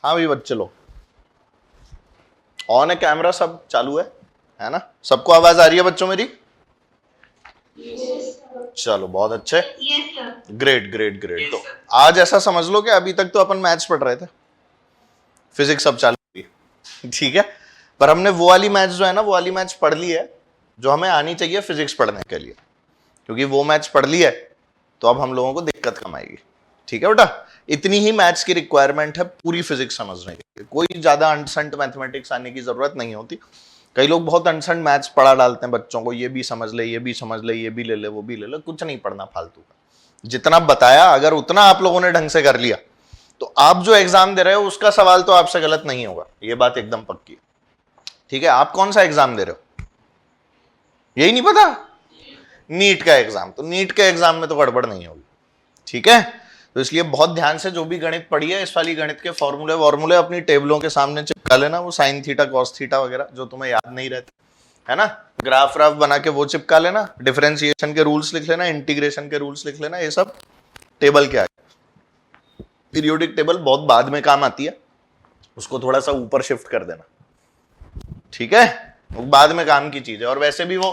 हाँ भाई बच्चे लोग ऑन है, कैमरा सब चालू है ना? सबको आवाज आ रही है बच्चों मेरी? चलो बहुत अच्छे, ग्रेट ग्रेट ग्रेट। तो आज ऐसा समझ लो कि अभी तक तो अपन मैथ्स पढ़ रहे थे, फिजिक्स सब चालू हुई, ठीक है, पर हमने वो वाली मैथ्स जो है ना, वो वाली मैथ्स पढ़ ली है जो हमें आनी चाहिए फिजिक्स पढ़ने के लिए, क्योंकि वो मैथ्स पढ़ ली है तो अब हम लोगों को दिक्कत कम आएगी। ठीक है बेटा, इतनी ही मैथ्स की रिक्वायरमेंट है पूरी फिजिक्स समझने के लिए, कोई ज्यादा अनसंट मैथमेटिक्स आने की जरूरत नहीं होती। कई लोग बहुत अनसंट मैथ्स पढ़ा डालते हैं बच्चों को, ये भी समझ ले, ये भी समझ ले, ये भी ले ले, वो भी ले ले, कुछ नहीं पढ़ना फालतू का। जितना बताया अगर उतना आप लोगों ने ढंग से कर लिया तो आप जो एग्जाम दे रहे हो उसका सवाल तो आपसे गलत नहीं होगा, ये बात एकदम पक्की है। ठीक है, आप कौन सा एग्जाम दे रहे हो? यही नहीं पता? नीट का एग्जाम, तो नीट के एग्जाम में तो गड़बड़ नहीं होगी। ठीक है, तो इसलिए बहुत ध्यान से जो भी गणित पढ़ी है, इस वाली गणित के फॉर्मूले वॉर्मूले अपनी टेबलों के सामने चिपका लेना, वो साइन थीटा कॉस थीटा वगैरह जो तुम्हें याद नहीं रहते, है ना, ग्राफ व्राफ बना के वो चिपका लेना, डिफरेंशिएशन के रूल्स लिख लेना, इंटीग्रेशन के रूल्स लिख लेना, ये सब टेबल के आगे। पीरियोडिक टेबल बहुत बाद में काम आती है, उसको थोड़ा सा ऊपर शिफ्ट कर देना, ठीक है, वो बाद में काम की चीज है, और वैसे भी वो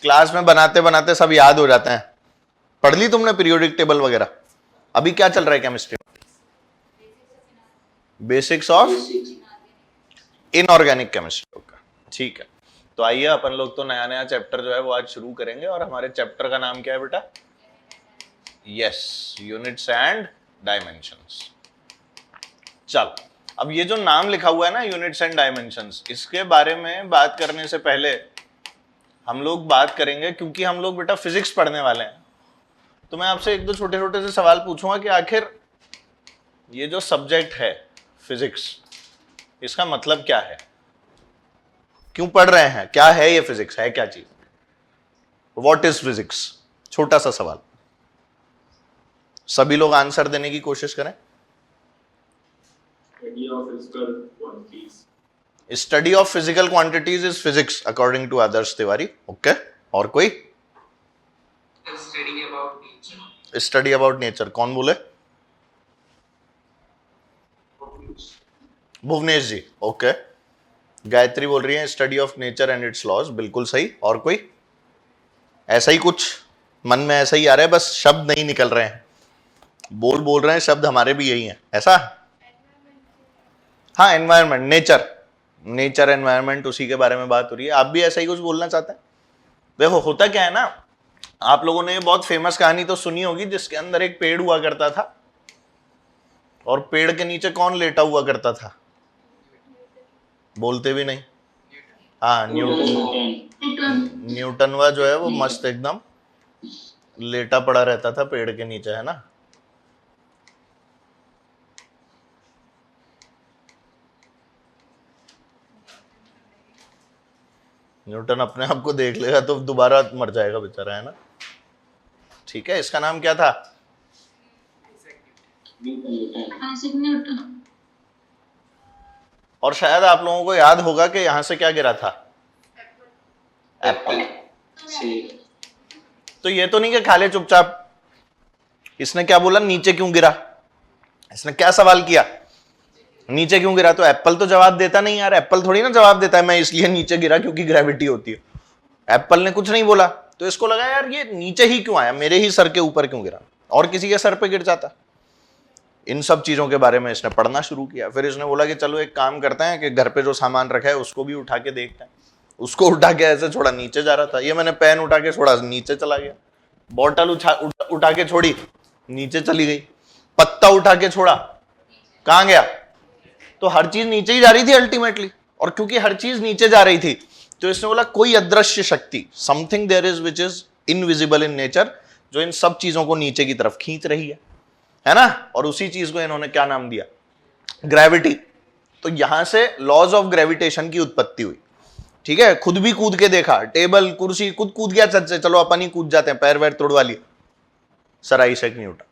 क्लास में बनाते बनाते सब याद हो जाते हैं। पढ़ ली तुमने पीरियोडिक टेबल वगैरह? अभी क्या चल रहा है केमिस्ट्री में? बेसिक्स ऑफ इनऑर्गेनिक केमिस्ट्री का, ठीक है। तो आइए अपन लोग तो नया नया चैप्टर जो है वो आज शुरू करेंगे, और हमारे चैप्टर का नाम क्या है बेटा? Yes, units and dimensions. चलो, अब ये जो नाम लिखा हुआ है ना, यूनिट्स एंड डायमेंशंस, इसके बारे में बात करने से पहले हम लोग बात करेंगे, क्योंकि हम लोग बेटा फिजिक्स पढ़ने वाले हैं, तो मैं आपसे एक दो छोटे छोटे से सवाल पूछूंगा कि आखिर ये जो सब्जेक्ट है फिजिक्स, इसका मतलब क्या है, क्यों पढ़ रहे हैं, क्या है ये फिजिक्स, है क्या चीज, व्हाट इज फिजिक्स? छोटा सा सवाल, सभी लोग आंसर देने की कोशिश करें। Study of physical quantities is physics according to Adarsh Tiwari. Okay, और कोई? स्टडी अबाउट नेचर, कौन बोले? भुवनेश जी। ओके, गायत्री बोल रही है study of nature and its laws, बिल्कुल सही। और कोई? ऐसा ही कुछ मन में ऐसा ही आ रहा है, बस शब्द नहीं निकल रहे हैं, बोल रहे हैं शब्द हमारे भी यही हैं, ऐसा? हाँ, एनवायरमेंट, नेचर एनवायरमेंट, उसी के बारे में बात हो रही है। आप भी ऐसा ही कुछ बोलना चाहते हैं? देखो होता क्या है ना, आप लोगों ने बहुत फेमस कहानी तो सुनी होगी जिसके अंदर एक पेड़ हुआ करता था, और पेड़ के नीचे कौन लेटा हुआ करता था? बोलते भी नहीं। हाँ, न्यूटन हुआ जो है वो मस्त एकदम लेटा पड़ा रहता था पेड़ के नीचे, है ना। न्यूटन अपने आप को देख लेगा तो दोबारा मर जाएगा बेचारा, है ना। ठीक है, इसका नाम क्या था? और शायद आप लोगों को याद होगा कि यहां से क्या गिरा था? एप्पल। तो ये तो नहीं कि खा ले चुपचाप, इसने क्या बोला, नीचे क्यों गिरा? इसने क्या सवाल किया, नीचे क्यों गिरा? तो एप्पल तो जवाब देता नहीं यार, एप्पल थोड़ी ना जवाब देता है मैं इसलिए नीचे गिरा क्योंकि ग्रेविटी होती है। एप्पल ने कुछ नहीं बोला, तो इसको लगा यार ये नीचे ही क्यों आया, मेरे ही सर के ऊपर क्यों गिरा, और किसी के सर पे गिर जाता। इन सब चीजों के बारे में इसने पढ़ना शुरू किया। फिर इसने बोला कि चलो एक काम करते हैं कि घर पे जो सामान रखा है उसको भी उठा के देखते हैं। उसको उठा के ऐसे छोड़ा, नीचे जा रहा था, ये मैंने पेन उठा के छोड़ा, नीचे चला गया। बॉटल उठा के छोड़ी, नीचे चली गई। पत्ता उठा के छोड़ा, कहां गया? तो हर चीज नीचे ही जा रही थी अल्टीमेटली, और क्योंकि हर चीज नीचे जा रही थी तो इसने बोला कोई अदृश्य शक्ति, something there is which is invisible in nature, जो इन सब चीजों को नीचे की तरफ खींच रही है ना। और उसी चीज को इन्होंने क्या नाम दिया? ग्रेविटी। तो यहां से लॉज ऑफ ग्रेविटेशन की उत्पत्ति हुई। ठीक है, खुद भी कूद के देखा, टेबल कुर्सी खुद कूद गया छत से, चलो अपन ही कूद जाते हैं, पैर वैर तोड़वा लिया, सर आइजैक न्यूटन।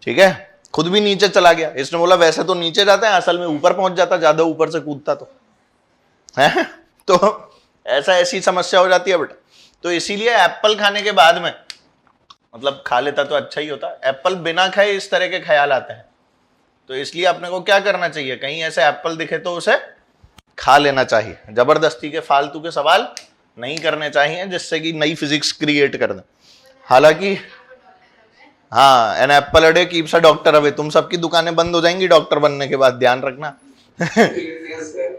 ठीक है, खुद भी नीचे चला गया। इसने बोला वैसे तो नीचे जाता है, असल में ऊपर पहुंच जाता, ज्यादा ऊपर से कूदता तो है। तो ऐसी समस्या हो जाती है बेटा। तो इसीलिए एप्पल खाने के बाद में, मतलब खा लेता तो अच्छा ही होता, एप्पल बिना खाए इस तरह के ख्याल आते हैं तो इसलिए अपने को क्या करना चाहिए, कहीं ऐसे एप्पल दिखे तो उसे खा लेना चाहिए। जबरदस्ती के फालतू के सवाल नहीं करने चाहिए जिससे कि नई फिजिक्स क्रिएट कर दें। हालांकि हाँ, an apple a day keeps a doctor away, तुम सबकी दुकानें बंद हो जाएंगी डॉक्टर बनने के बाद, ध्यान रखना।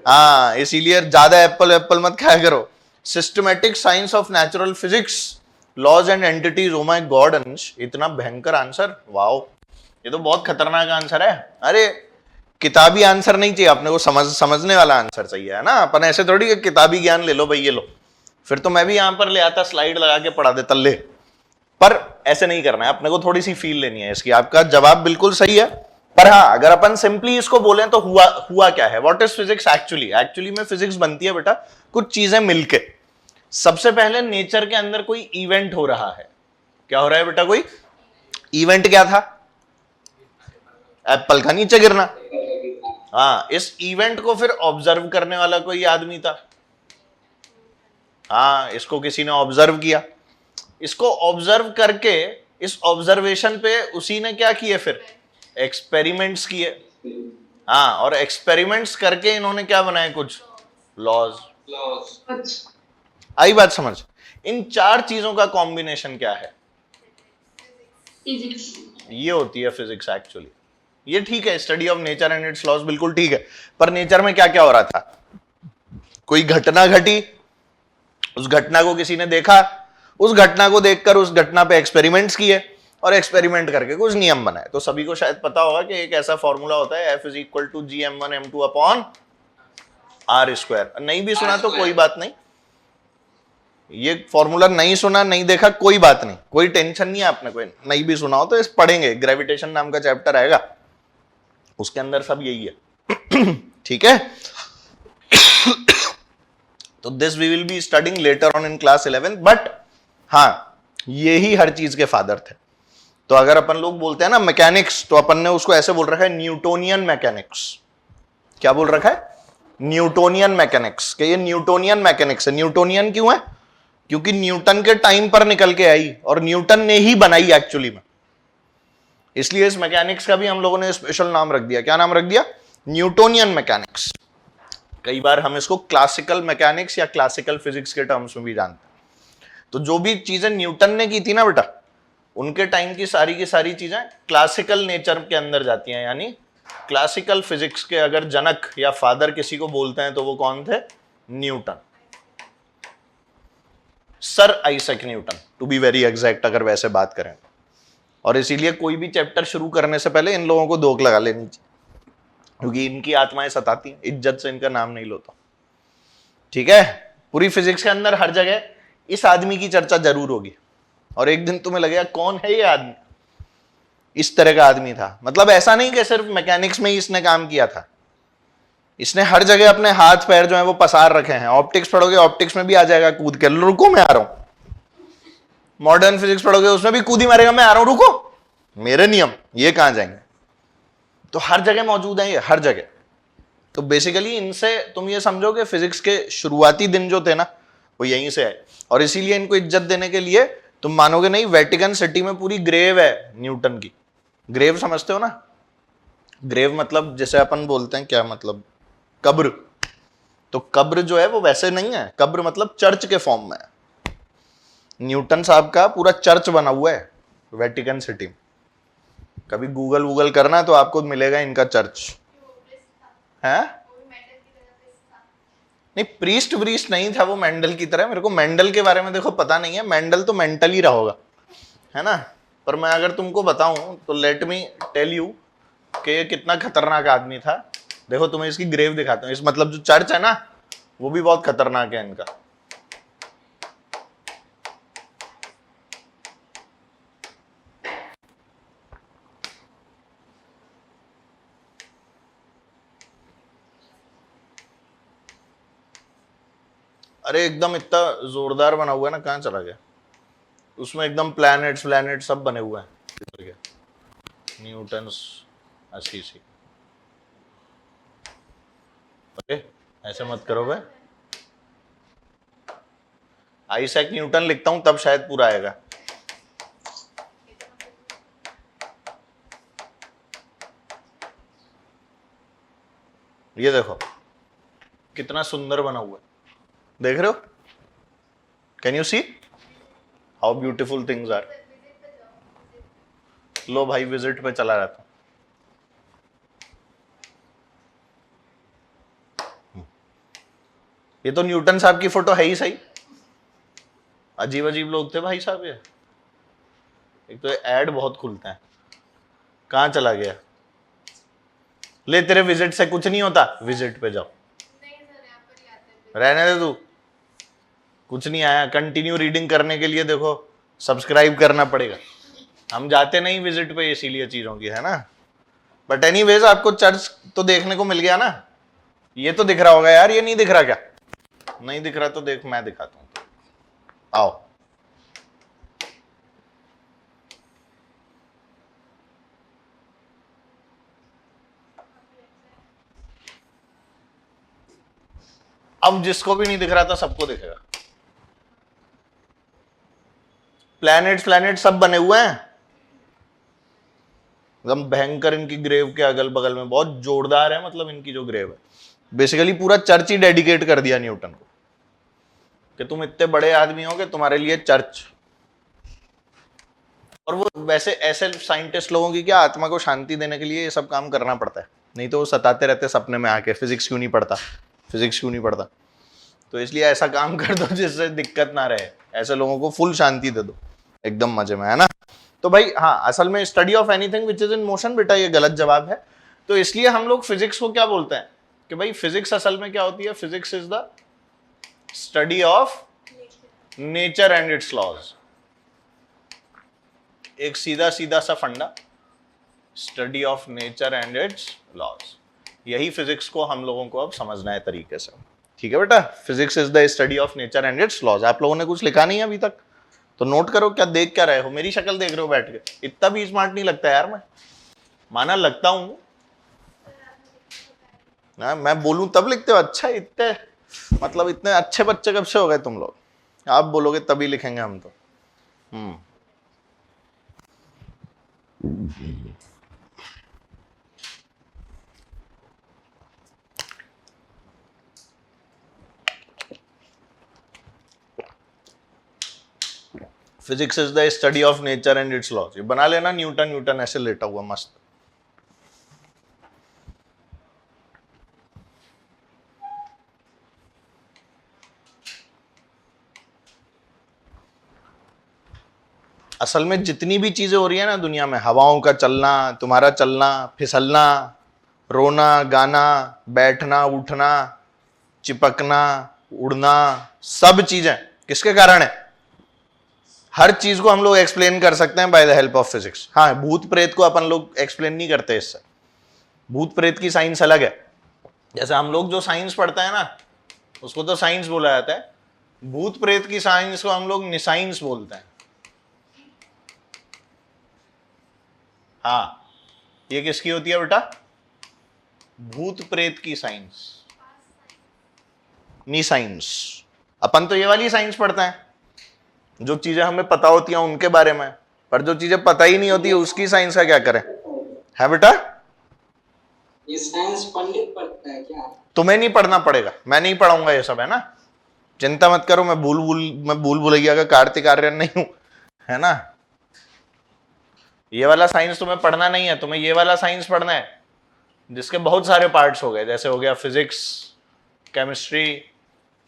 हाँ, इसीलिए ज्यादा एप्पल एप्पल मत खाया करो। Systematic science of natural physics, laws and entities. Oh my god Ansh, इतना भयंकर आंसर, वाओ, ये तो बहुत खतरनाक आंसर है। अरे किताबी आंसर नहीं चाहिए अपने को, समझने वाला आंसर चाहिए, है ना। अपन ऐसे थोड़ी किताबी ज्ञान ले लो भाई ये लो, फिर तो मैं भी यहां पर ले आता, स्लाइड लगा के पढ़ा देता ले। पर ऐसे नहीं करना है, अपने को थोड़ी सी फील लेनी है इसकी। आपका जवाब बिल्कुल सही है, पर हाँ, अगर अपन सिंपली इसको बोले तो हुआ क्या है, what is physics actually. Actually में फिजिक्स बनती है बेटा कुछ चीजें मिलके। सबसे पहले नेचर के अंदर कोई इवेंट हो रहा है। क्या हो रहा है बेटा, कोई इवेंट। क्या था, एप्पल का नीचे गिरना। हाँ, इस इवेंट को फिर ऑब्जर्व करने वाला कोई आदमी था। हाँ, इसको किसी ने ऑब्जर्व किया, इसको ऑब्जर्व करके इस ऑब्जर्वेशन पे उसी ने क्या किए, फिर एक्सपेरिमेंट्स किए। हाँ, और एक्सपेरिमेंट्स करके इन्होंने क्या बनाए, कुछ लॉज। आई बात समझ। इन चार चीजों का कॉम्बिनेशन क्या है, फिजिक्स। ये होती है फिजिक्स एक्चुअली। ये ठीक है, study of nature and its laws, बिल्कुल ठीक है। पर नेचर में क्या क्या हो रहा था, कोई घटना घटी, उस घटना को किसी ने देखा, उस घटना को देखकर उस घटना पे एक्सपेरिमेंट्स किए, और एक्सपेरिमेंट करके कुछ नियम बनाए। तो सभी को शायद पता होगा कि एक ऐसा फॉर्मूला होता है, F = gm1m2 अपॉन r²। नहीं भी सुना तो कोई बात नहीं, ये फॉर्मूला नहीं सुना, नहीं देखा, कोई बात नहीं, कोई टेंशन नहीं है आपने। कोई नहीं भी सुना हो तो इस पढ़ेंगे, ग्रेविटेशन नाम का चैप्टर आएगा, उसके अंदर सब यही है। ठीक है। तो this we will be studying later on in class 11, but हाँ, ये ही हर चीज के फादर थे। तो अगर अपन लोग बोलते हैं ना मैकेनिक्स, तो अपन ने उसको ऐसे बोल रखा है न्यूटोनियन मैकेनिक्स। क्या बोल रखा है, न्यूटोनियन मैकेनिक्स। कि ये न्यूटोनियन मैकेनिक्स है। न्यूटोनियन क्यों है, क्योंकि न्यूटन के टाइम पर निकल के आई और न्यूटन ने ही बनाई एक्चुअली में, इसलिए इस मैकेनिक्स का भी हम लोगों ने स्पेशल नाम रख दिया। क्या नाम रख दिया, न्यूटोनियन मैकेनिक्स। कई बार हम इसको क्लासिकल मैकेनिक्स या क्लासिकल फिजिक्स के टर्म्स में भी जानते हैं। तो जो भी चीजें न्यूटन ने की थी ना बेटा, उनके टाइम की सारी चीजें क्लासिकल नेचर के अंदर जाती हैं। यानी क्लासिकल फिजिक्स के अगर जनक या फादर किसी को बोलते हैं तो वो कौन थे, Newton, sir Isaac Newton to be very exact, अगर वैसे बात करें। और इसीलिए कोई भी चैप्टर शुरू करने से पहले इन लोगों को दोक लगा लेनी चाहिए, क्योंकि इनकी आत्माएं सताती हैं, इज्जत से इनका नाम नहीं लोता। ठीक है, पूरी फिजिक्स के अंदर हर जगह इस आदमी की चर्चा जरूर होगी, और एक दिन तुम्हें लगेगा कौन है ये आदमी, इस तरह का आदमी था। मतलब ऐसा नहीं कि सिर्फ मैकेनिक्स में ही इसने काम किया था, इसने हर जगह अपने हाथ पैर जो है वो पसार रखे हैं। ऑप्टिक्स पढ़ोगे, ऑप्टिक्स में भी आ जाएगा कूद के, रुको मैं आ रहा हूं। मॉडर्न फिजिक्स पढ़ोगे, उसमें भी कूद ही मारेगा, मैं आ रहा हूं, रुको मेरे नियम, ये कहां जाएंगे। तो हर जगह मौजूद है ये, हर जगह। तो बेसिकली इनसे तुम ये समझो कि फिजिक्स के शुरुआती दिन जो थे ना, वो यहीं से आए। और इसीलिए इनको इज्जत देने के लिए, तुम मानोगे नहीं, वेटिकन सिटी में पूरी ग्रेव है न्यूटन की। ग्रेव समझते हो ना, ग्रेव मतलब जैसे अपन बोलते हैं, क्या मतलब, कब्र। तो कब्र जो है वो वैसे नहीं है, कब्र मतलब चर्च के फॉर्म में है। न्यूटन साहब का पूरा चर्च बना हुआ है वेटिकन सिटी में। कभी गूगल करना तो आपको मिलेगा इनका चर्च है। नहीं, प्रीस्ट व्रीस्ट नहीं था वो मेंडल की तरह। मेरे को मेंडल के बारे में देखो पता नहीं है, मेंडल तो मेंटल ही रहा होगा, है ना। पर मैं अगर तुमको बताऊं तो लेट मी टेल यू कि ये कितना खतरनाक आदमी था। देखो तुम्हें इसकी ग्रेव दिखाता हूं। इस मतलब जो चर्च है ना, वो भी बहुत खतरनाक है इनका। अरे एकदम इतना जोरदार बना हुआ है ना, कहां चला गया, उसमें एकदम प्लैनेट्स प्लैनेट सब बने हुए हैं। Newton's Assisi. अरे ऐसे मत करो भाई, आइजैक न्यूटन लिखता हूं तब शायद पूरा आएगा। ये देखो कितना सुंदर बना हुआ है, देख रहे हो? Can you see how beautiful things are? लो भाई विजिट पे चला जाता। ये तो न्यूटन साहब की फोटो है ही सही। अजीब अजीब लोग थे भाई साहब ये। एक तो ऐड बहुत खुलते हैं। कहां चला गया? ले तेरे विजिट से कुछ नहीं होता, विजिट पे जाओ। रहने दे तू, कुछ नहीं आया। कंटिन्यू रीडिंग करने के लिए देखो सब्सक्राइब करना पड़ेगा। हम जाते नहीं विजिट पे इसीलिए चीजों की, है ना। बट एनीवेज आपको चर्च तो देखने को मिल गया ना। ये तो दिख रहा होगा यार, ये नहीं दिख रहा क्या? नहीं दिख रहा तो देख मैं दिखाता हूं, आओ। अब जिसको भी नहीं दिख रहा था सबको दिखेगा। प्लैनेट्स प्लैनेट सब बने हुए हैं एकदम भयंकर। इनकी ग्रेव के अगल बगल में बहुत जोरदार है, मतलब इनकी जो ग्रेव है। बेसिकली पूरा चर्च ही डेडिकेट कर दिया न्यूटन को कि तुम इतने बड़े आदमी हो कि तुम्हारे लिए चर्च। और वो वैसे ऐसे साइंटिस्ट लोगों की क्या, आत्मा को शांति देने के लिए ये सब काम करना पड़ता है, नहीं तो वो सताते रहते सपने में आके फिजिक्स क्यों नहीं पढ़ता, फिजिक्स क्यों नहीं पढ़ता। तो इसलिए ऐसा काम कर दो जिससे दिक्कत ना रहे, ऐसे लोगों को फुल शांति दे दो, एकदम मजे में, है ना। तो भाई हाँ, असल में study of anything which is in motion, बेटा ये गलत जवाब है। तो इसलिए हम लोग फिजिक्स को क्या बोलते हैं कि भाई फिजिक्स असल में क्या होती है? Physics is the study of nature and its laws. एक सीधा सीधा सा फंडा, study of nature and its laws. यही फिजिक्स को हम लोगों को अब समझना है तरीके से, ठीक है बेटा। Physics is the study of nature and its laws. आप लोगों ने कुछ लिखा नहीं है अभी तक, तो नोट करो क्या देख क्या रहे हो। मेरी शक्ल देख रहे हो बैठ के? इतना भी स्मार्ट नहीं लगता यार मैं, माना लगता हूं ना। मैं बोलूं तब लिखते हो? अच्छा, इतने मतलब इतने अच्छे बच्चे कब से हो गए तुम लोग? आप बोलोगे तभी लिखेंगे हम तो। Physics is the study of nature and its laws. ये बना लेना न्यूटन, न्यूटन ऐसे लेटा हुआ मस्त। असल में जितनी भी चीजें हो रही है ना दुनिया में, हवाओं का चलना, तुम्हारा चलना, फिसलना, रोना, गाना, बैठना, उठना, चिपकना, उड़ना, सब चीजें किसके कारण है? हर चीज को हम लोग एक्सप्लेन कर सकते हैं by the help of physics. हाँ, भूत प्रेत को अपन लोग एक्सप्लेन नहीं करते इससे, भूत प्रेत की साइंस अलग है। जैसे हम लोग जो साइंस पढ़ते हैं ना, उसको तो साइंस बोला जाता है। भूत प्रेत की साइंस को हम लोग निसाइंस बोलते हैं। हाँ, ये किसकी होती है बेटा? भूत प्रेत की साइंस, नी साइंस। अपन तो ये वाली साइंस पढ़ते हैं जो चीजें हमें पता होती हैं उनके बारे में, पर जो चीजें पता ही नहीं होती उसकी साइंस का क्या करें, है बेटा? ये साइंस पंडित पढ़ता है क्या? तुम्हें नहीं पढ़ना पड़ेगा, मैं नहीं पढ़ाऊंगा ये सब, है ना। चिंता मत करो, मैं भूल भुलैया का कार्तिक आर्यन नहीं हूं, है ना। ये वाला साइंस तुम्हें पढ़ना नहीं है, तुम्हें ये वाला साइंस पढ़ना है जिसके बहुत सारे पार्ट्स हो गए। जैसे हो गया physics, chemistry,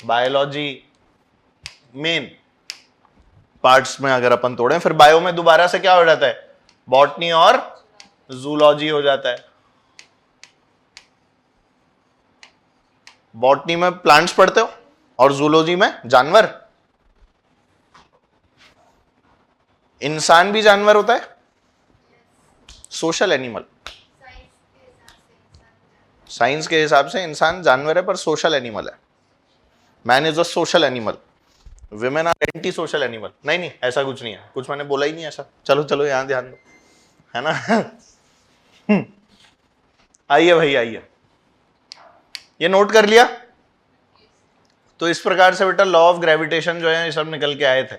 biology. Main parts में अगर अपन तोड़ें, फिर बायो में दोबारा से क्या हो जाता है? बॉटनी और जूलॉजी हो जाता है। बॉटनी में प्लांट्स पढ़ते हो और जूलॉजी में जानवर। इंसान भी जानवर होता है, सोशल एनिमल। साइंस के हिसाब से इंसान जानवर है पर सोशल एनिमल है। Man is a social animal, women are anti social animal. नहीं नहीं, ऐसा कुछ नहीं है, कुछ मैंने बोला ही नहीं ऐसा। चलो चलो यहां ध्यान दो, है ना। आइए भाई आइए, ये नोट कर लिया। तो इस प्रकार से बेटा लॉ ऑफ ग्रेविटेशन जो है ये सब निकल के आए थे।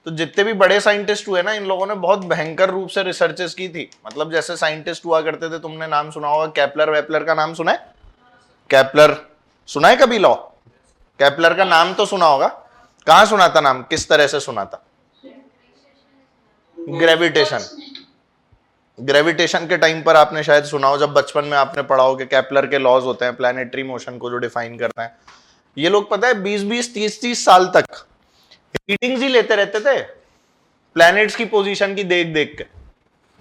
तो जितने भी बड़े साइंटिस्ट हुए ना, इन लोगों ने बहुत भयंकर रूप से रिसर्चेस की थी। मतलब जैसे साइंटिस्ट हुआ करते थे, तुमने नाम सुना होगा केपलर वेपलर का नाम सुना है? केपलर सुना है कभी लॉ? केपलर का नाम तो सुना होगा, कहां सुना था नाम, किस तरह से सुना था? ग्रेविटेशन, ग्रेविटेशन के टाइम पर आपने शायद सुना हो, जब बचपन में आपने पढ़ा हो कि केपलर के लॉज होते हैं प्लैनेटरी मोशन को जो डिफाइन करते हैं। ये लोग पता है 20-20, 30-30 साल तक रीडिंग्स ही लेते रहते थे प्लैनेट्स की पोजीशन की देख देख के,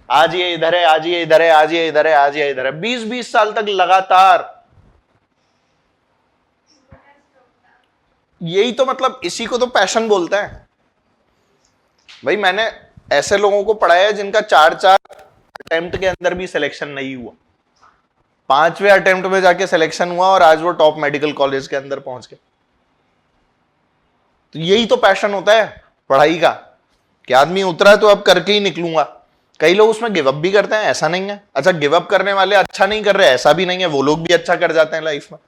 आज ये इधर है, आज ये इधर है, आज ये इधर है, आज ये इधर है, 20-20 साल तक लगातार। यही तो मतलब, इसी को तो पैशन बोलते हैं भाई। मैंने ऐसे लोगों को पढ़ाया है जिनका 4-4 अटेम्प्ट के अंदर भी सिलेक्शन नहीं हुआ, 5वें अटेम्प्ट में जाके सिलेक्शन हुआ और आज वो टॉप मेडिकल कॉलेज के अंदर पहुंच गए। तो यही तो पैशन होता है पढ़ाई का, कि आदमी उतरा तो अब करके ही निकलूंगा। कई लोग उसमें गिव अप भी करते हैं, ऐसा नहीं है। अच्छा, गिव अप करने वाले अच्छा नहीं कर रहे, ऐसा भी नहीं है, वो लोग भी अच्छा कर जाते हैं लाइफ में।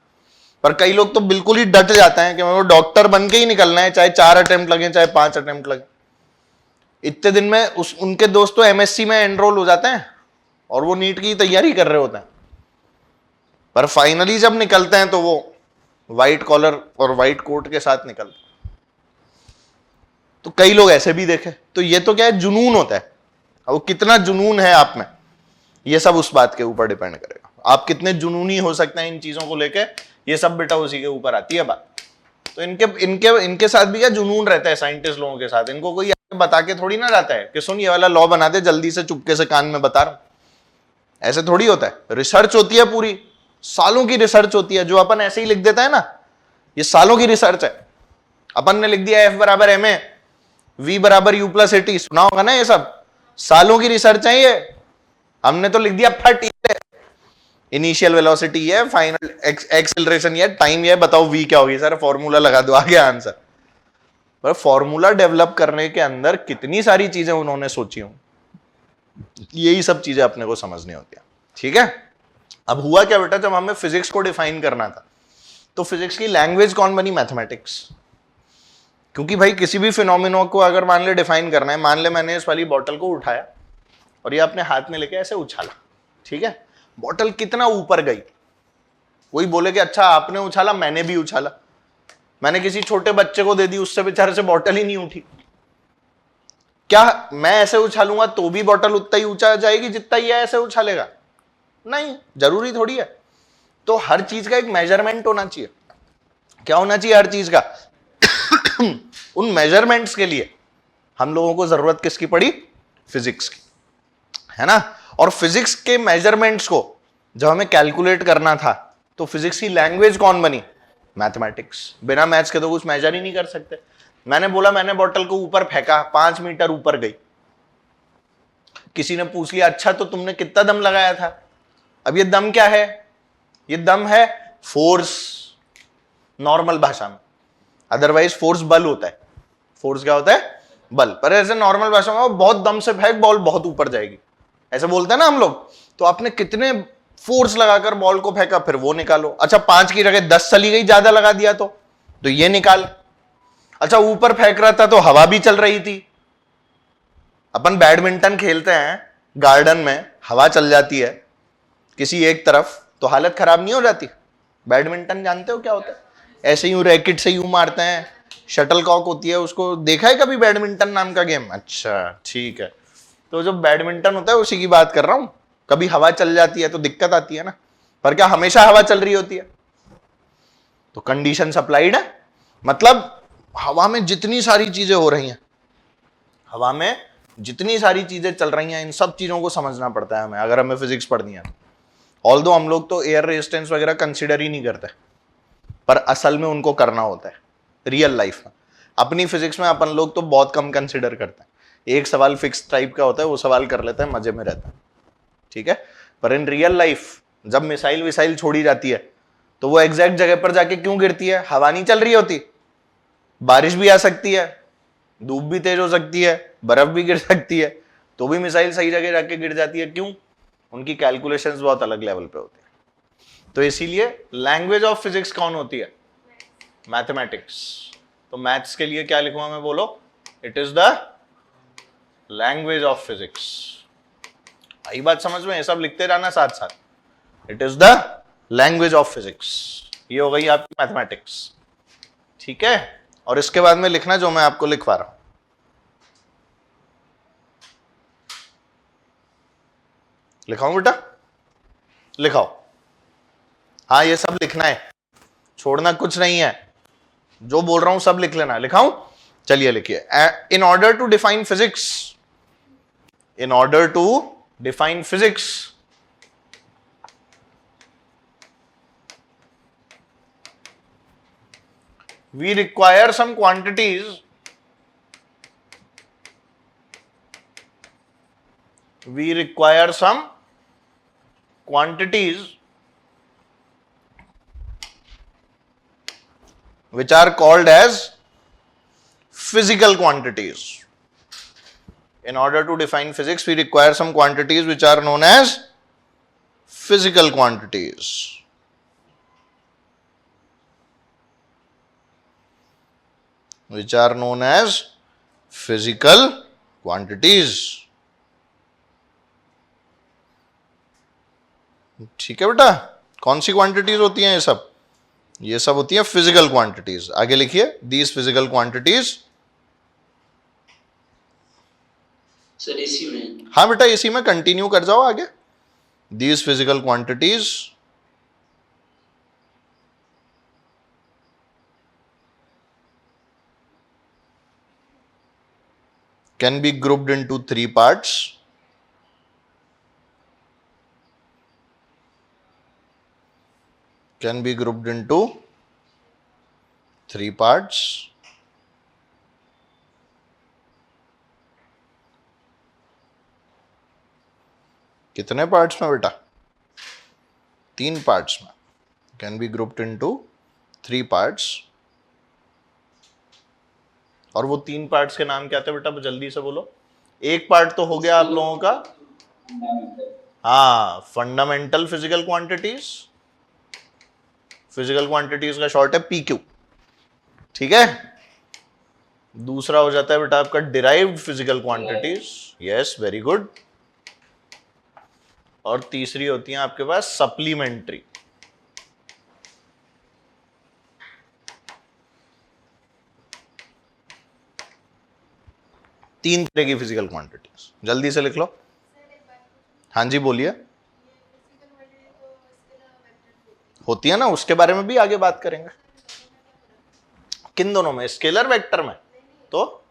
पर कई लोग तो बिल्कुल ही डट जाते हैं कि मेरे को डॉक्टर बन के ही निकलना है, चाहे 4 अटेम्प्ट लगे, चाहे 5 अटेम्प्ट लगे। इतने दिन में उनके दोस्त तो एमएससी में एनरोल हो जाते हैं और वो नीट की तैयारी कर रहे होते हैं, पर फाइनली जब निकलते हैं तो वो व्हाइट कॉलर और व्हाइट कोट के साथ निकलते हैं। तो कई लोग ऐसे भी देखे। तो ये तो क्या है, जुनून होता है। अब वो कितना जुनून है आप में, ये सब उस बात के ऊपर डिपेंड करेगा, आप कितने जुनूनी हो सकते हैं इन चीजों को लेके, ये सब बेटा उसी के ऊपर आती है बात। तो इनके साथ भी क्या जुनून रहता है साइंटिस्ट लोगों के साथ, इनको कोई बता के थोड़ी ना जाता है कि सुन ये वाला लॉ बना दे जल्दी से, चुपके से कान में बता रहा हूं, ऐसे थोड़ी होता है। रिसर्च होती है, पूरी सालों की रिसर्च होती है। जो अपन ऐसे ही लिख देता है ना, ये सालों की रिसर्च है। अपन ने लिख दिया F = ma, V = U+AT, सुना होगा ना, ये सब सालों की रिसर्च है। ये हमने तो लिख दिया फट, इनिशियल वेलोसिटी है, फाइनल एक्सेलरेशन ये, टाइम ये, बताओ V क्या होगी सर, फॉर्मूला लगा दो, आ गया आंसर। पर फॉर्मूला डेवलप करने के अंदर कितनी सारी चीजें उन्होंने सोची हों, यही सब चीजें अपने को समझनी होती है। ठीक है, अब हुआ क्या बेटा, जब हमें फिजिक्स को डिफाइन करना था तो फिजिक्स की लैंग्वेज कौन बनी? मैथमेटिक्स। क्योंकि भाई किसी भी फिनोमिनो को अगर मान ले डिफाइन करना है, मान ले मैंने इस वाली बॉटल को उठाया और ये अपने हाथ में लेके ऐसे उछाला, ठीक है, बॉटल कितना ऊपर गई, कोई बोले कि अच्छा आपने उछाला, मैंने भी उछाला, मैंने किसी छोटे बच्चे को दे दी, उससे बेचारे से बॉटल ही नहीं उठी। क्या मैं ऐसे उछालूंगा तो भी बॉटल उतना ही ऊंचा जाएगी जितना ये ऐसे उछालेगा? नहीं, जरूरी थोड़ी है। तो हर चीज का एक मेजरमेंट होना चाहिए। क्या होना चाहिए हर चीज का? उन मेजरमेंट्स के लिए हम लोगों को जरूरत किसकी पड़ी? फिजिक्स की, है ना। और फिजिक्स के मेजरमेंट्स को जब हमें कैलकुलेट करना था तो फिजिक्स की लैंग्वेज कौन बनी? मैथमेटिक्स। बिना मैथ्स के तो कुछ मेजर ही नहीं कर सकते। मैंने बोला मैंने बॉटल को ऊपर फेंका, 5 मीटर ऊपर गई। किसी ने पूछ लिया अच्छा तो तुमने कितना दम लगाया था? अब ये दम क्या है? ये दम है फोर्स, नॉर्मल भाषा में। अदरवाइज फोर्स बल होता है। फोर्स क्या होता है? बल। पर ऐसे नॉर्मल भाषा में बहुत दम से फेंक, बॉल बहुत ऊपर जाएगी, ऐसे बोलते हैं ना हम लोग। तो आपने कितने फोर्स लगाकर बॉल को फेंका, फिर वो निकालो। अच्छा 5 की जगह 10 चली गई, ज्यादा लगा दिया तो ये निकाल। अच्छा ऊपर फेंक रहा था तो हवा भी चल रही थी। अपन बैडमिंटन खेलते हैं गार्डन में, हवा चल जाती है किसी एक तरफ तो हालत खराब नहीं हो जाती? बैडमिंटन जानते हो क्या होता है? ऐसे यूं रैकेट से यूं मारते हैं, शटल कॉक होती है, उसको देखा है कभी बैडमिंटन नाम का गेम? अच्छा ठीक है, तो जो बैडमिंटन होता है उसी की बात कर रहा हूं। कभी हवा चल जाती है तो दिक्कत आती है ना, पर क्या हमेशा हवा चल रही होती है? तो कंडीशन सप्लाइड है, मतलब हवा में जितनी सारी चीजें हो रही हैं, हवा में जितनी सारी चीजें चल रही हैं, इन सब चीजों को समझना पड़ता है हमें, अगर हमें फिजिक्स पढ़नी है। ऑल्दो हम लोग तो एयर रेजिस्टेंस वगैरह कंसिडर ही नहीं करते, पर असल में उनको करना होता है रियल लाइफ में। अपनी फिजिक्स में अपन लोग तो बहुत कम कंसिडर करते हैं। एक सवाल फिक्स टाइप का होता है, वो सवाल कर लेते हैं, मजे में रहता है, ठीक है। पर इन रियल लाइफ जब मिसाइल विसाइल छोड़ी जाती है तो वो एग्जैक्ट जगह पर जाके क्यों गिरती है? हवा नहीं चल रही होती, बारिश भी आ सकती है, धूप भी तेज हो सकती है, बर्फ भी गिर सकती है, तो भी मिसाइल सही जगह जाके गिर जाती है। क्यों? उनकी कैलकुलेशंस बहुत अलग लेवल पे होती है। तो इसीलिए लैंग्वेज ऑफ फिजिक्स कौन होती है? मैथमेटिक्स। तो मैथ्स के लिए क्या लिखूंगा मैं, बोलो? It is the language of physics. आई बात समझ में? ये सब लिखते रहना साथ साथ। It is the language of physics, ये हो गई आपकी मैथमेटिक्स। ठीक है, और इसके बाद में लिखना जो मैं आपको लिखवा रहा हूं। लिखाऊं बेटा? लिखाओ। हाँ, ये सब लिखना है, छोड़ना कुछ नहीं है, जो बोल रहा हूं सब लिख लेना। लिखाऊं? चलिए लिखिए। In order to define physics, in order to define physics, we require some quantities, we require some quantities which are called as physical quantities. In order to define physics, we require some quantities which are known as physical quantities. Which are known as physical quantities. ठीक है बेटा, कौन सी quantities होती हैं ये सब होती हैं फिजिकल क्वांटिटीज। आगे लिखिए, दीज फिजिकल क्वांटिटीज। सर इसी में? हाँ बेटा, इसी में कंटिन्यू कर जाओ आगे। These physical quantities can be grouped into three parts. Can be grouped into three parts. कितने पार्ट्स में बेटा? 3 पार्ट्स में। Can be grouped into 3 parts. और वो 3 पार्ट्स के नाम क्या थे बेटा? जल्दी से बोलो। एक पार्ट तो हो गया आप लोगों का, हाँ, fundamental physical quantities. Physical quantities का शॉर्ट है पीक्यू। ठीक है, दूसरा हो जाता है बेटा आपका derived physical quantities. Yes, very good. और तीसरी होती है आपके पास सप्लीमेंट्री। तीन तरह की फिजिकल क्वांटिटीज, जल्दी से लिख लो। हाँ जी बोलिए। होती है ना, उसके बारे में भी आगे बात करेंगे। किन दोनों में? स्केलर वेक्टर में? तो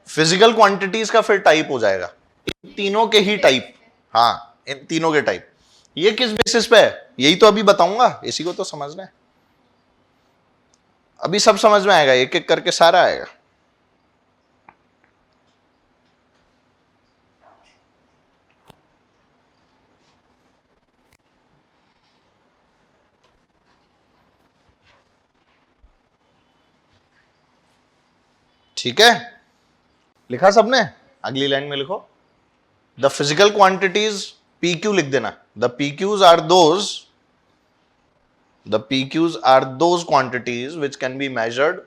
फिजिकल क्वांटिटीज का फिर टाइप हो जाएगा, इन तीनों के ही टाइप। हाँ, इन तीनों के टाइप। ये किस बेसिस पे है यही तो अभी बताऊंगा, इसी को तो समझना है। अभी सब समझ में आएगा, एक एक करके सारा आएगा। ठीक है, लिखा सबने? अगली लाइन में लिखो, the physical quantities, P Q लिख देना। The P Qs are those quantities which can be measured.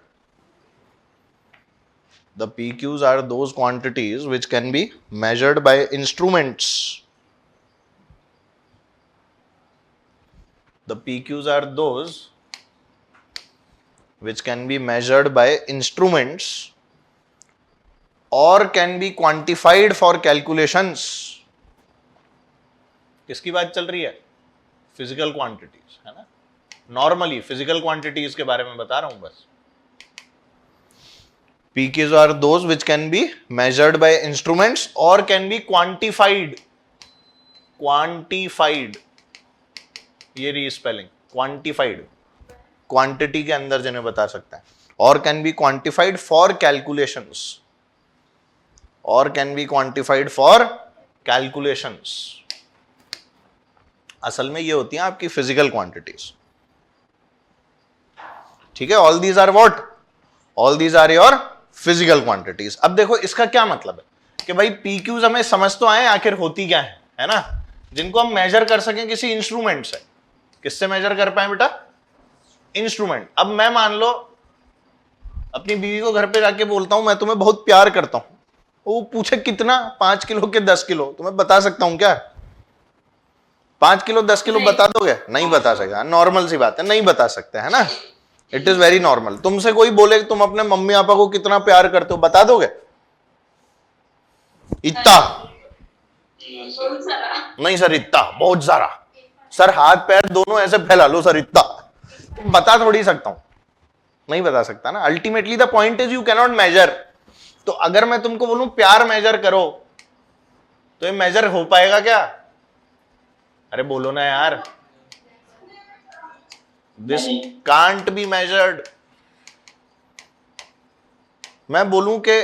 The PQs are those quantities which can be measured by instruments. The PQs are those which can be measured by instruments or can be quantified for calculations. किसकी बात चल रही है? Physical quantities, है ना। Normally physical quantities के बारे में बता रहा हूं बस। PQs are those which can be measured by instruments or can be quantified. Quantified, ये री स्पेलिंग, quantified, क्वांटिटी के अंदर जिन्हें बता सकता है। और can be quantified for calculations, और can be quantified for calculations. असल में ये होती हैं आपकी फिजिकल क्वांटिटीज। ठीक है, all these are what? All these are your physical quantities. अब देखो इसका क्या मतलब है कि भाई पी क्यूज हमें समझ तो आए आखिर होती क्या है ना, जिनको हम मेजर कर सकें किसी इंस्ट्रूमेंट से। किससे मेजर कर पाए बेटा? इंस्ट्रूमेंट। अब मैं मान लो अपनी बीवी को घर पे जाके बोलता हूं मैं तुम्हें बहुत प्यार करता हूं, वो पूछे कितना, 5 किलो के 10 किलो, तो मैं बता सकता हूं क्या? 5 किलो 10 किलो बता दोगे? नहीं बता सकता, नॉर्मल सी बात है, नहीं बता सकते, है ना? It is very normal. तुमसे कोई बोले तुम अपने मम्मी पापा को कितना प्यार करते हो, बता दोगे? इतना नहीं सर, इतना बहुत सारा सर, हाथ पैर दोनों ऐसे फैला लो सर, इतना। तो बता थोड़ी सकता हूं, नहीं बता सकता ना। Ultimately the point is you can not measure. तो अगर मैं तुमको बोलूं प्यार मेजर करो, तो ये मेजर हो पाएगा क्या? अरे बोलो ना यार, दिस कांट बी मेजर्ड। मैं बोलूं कि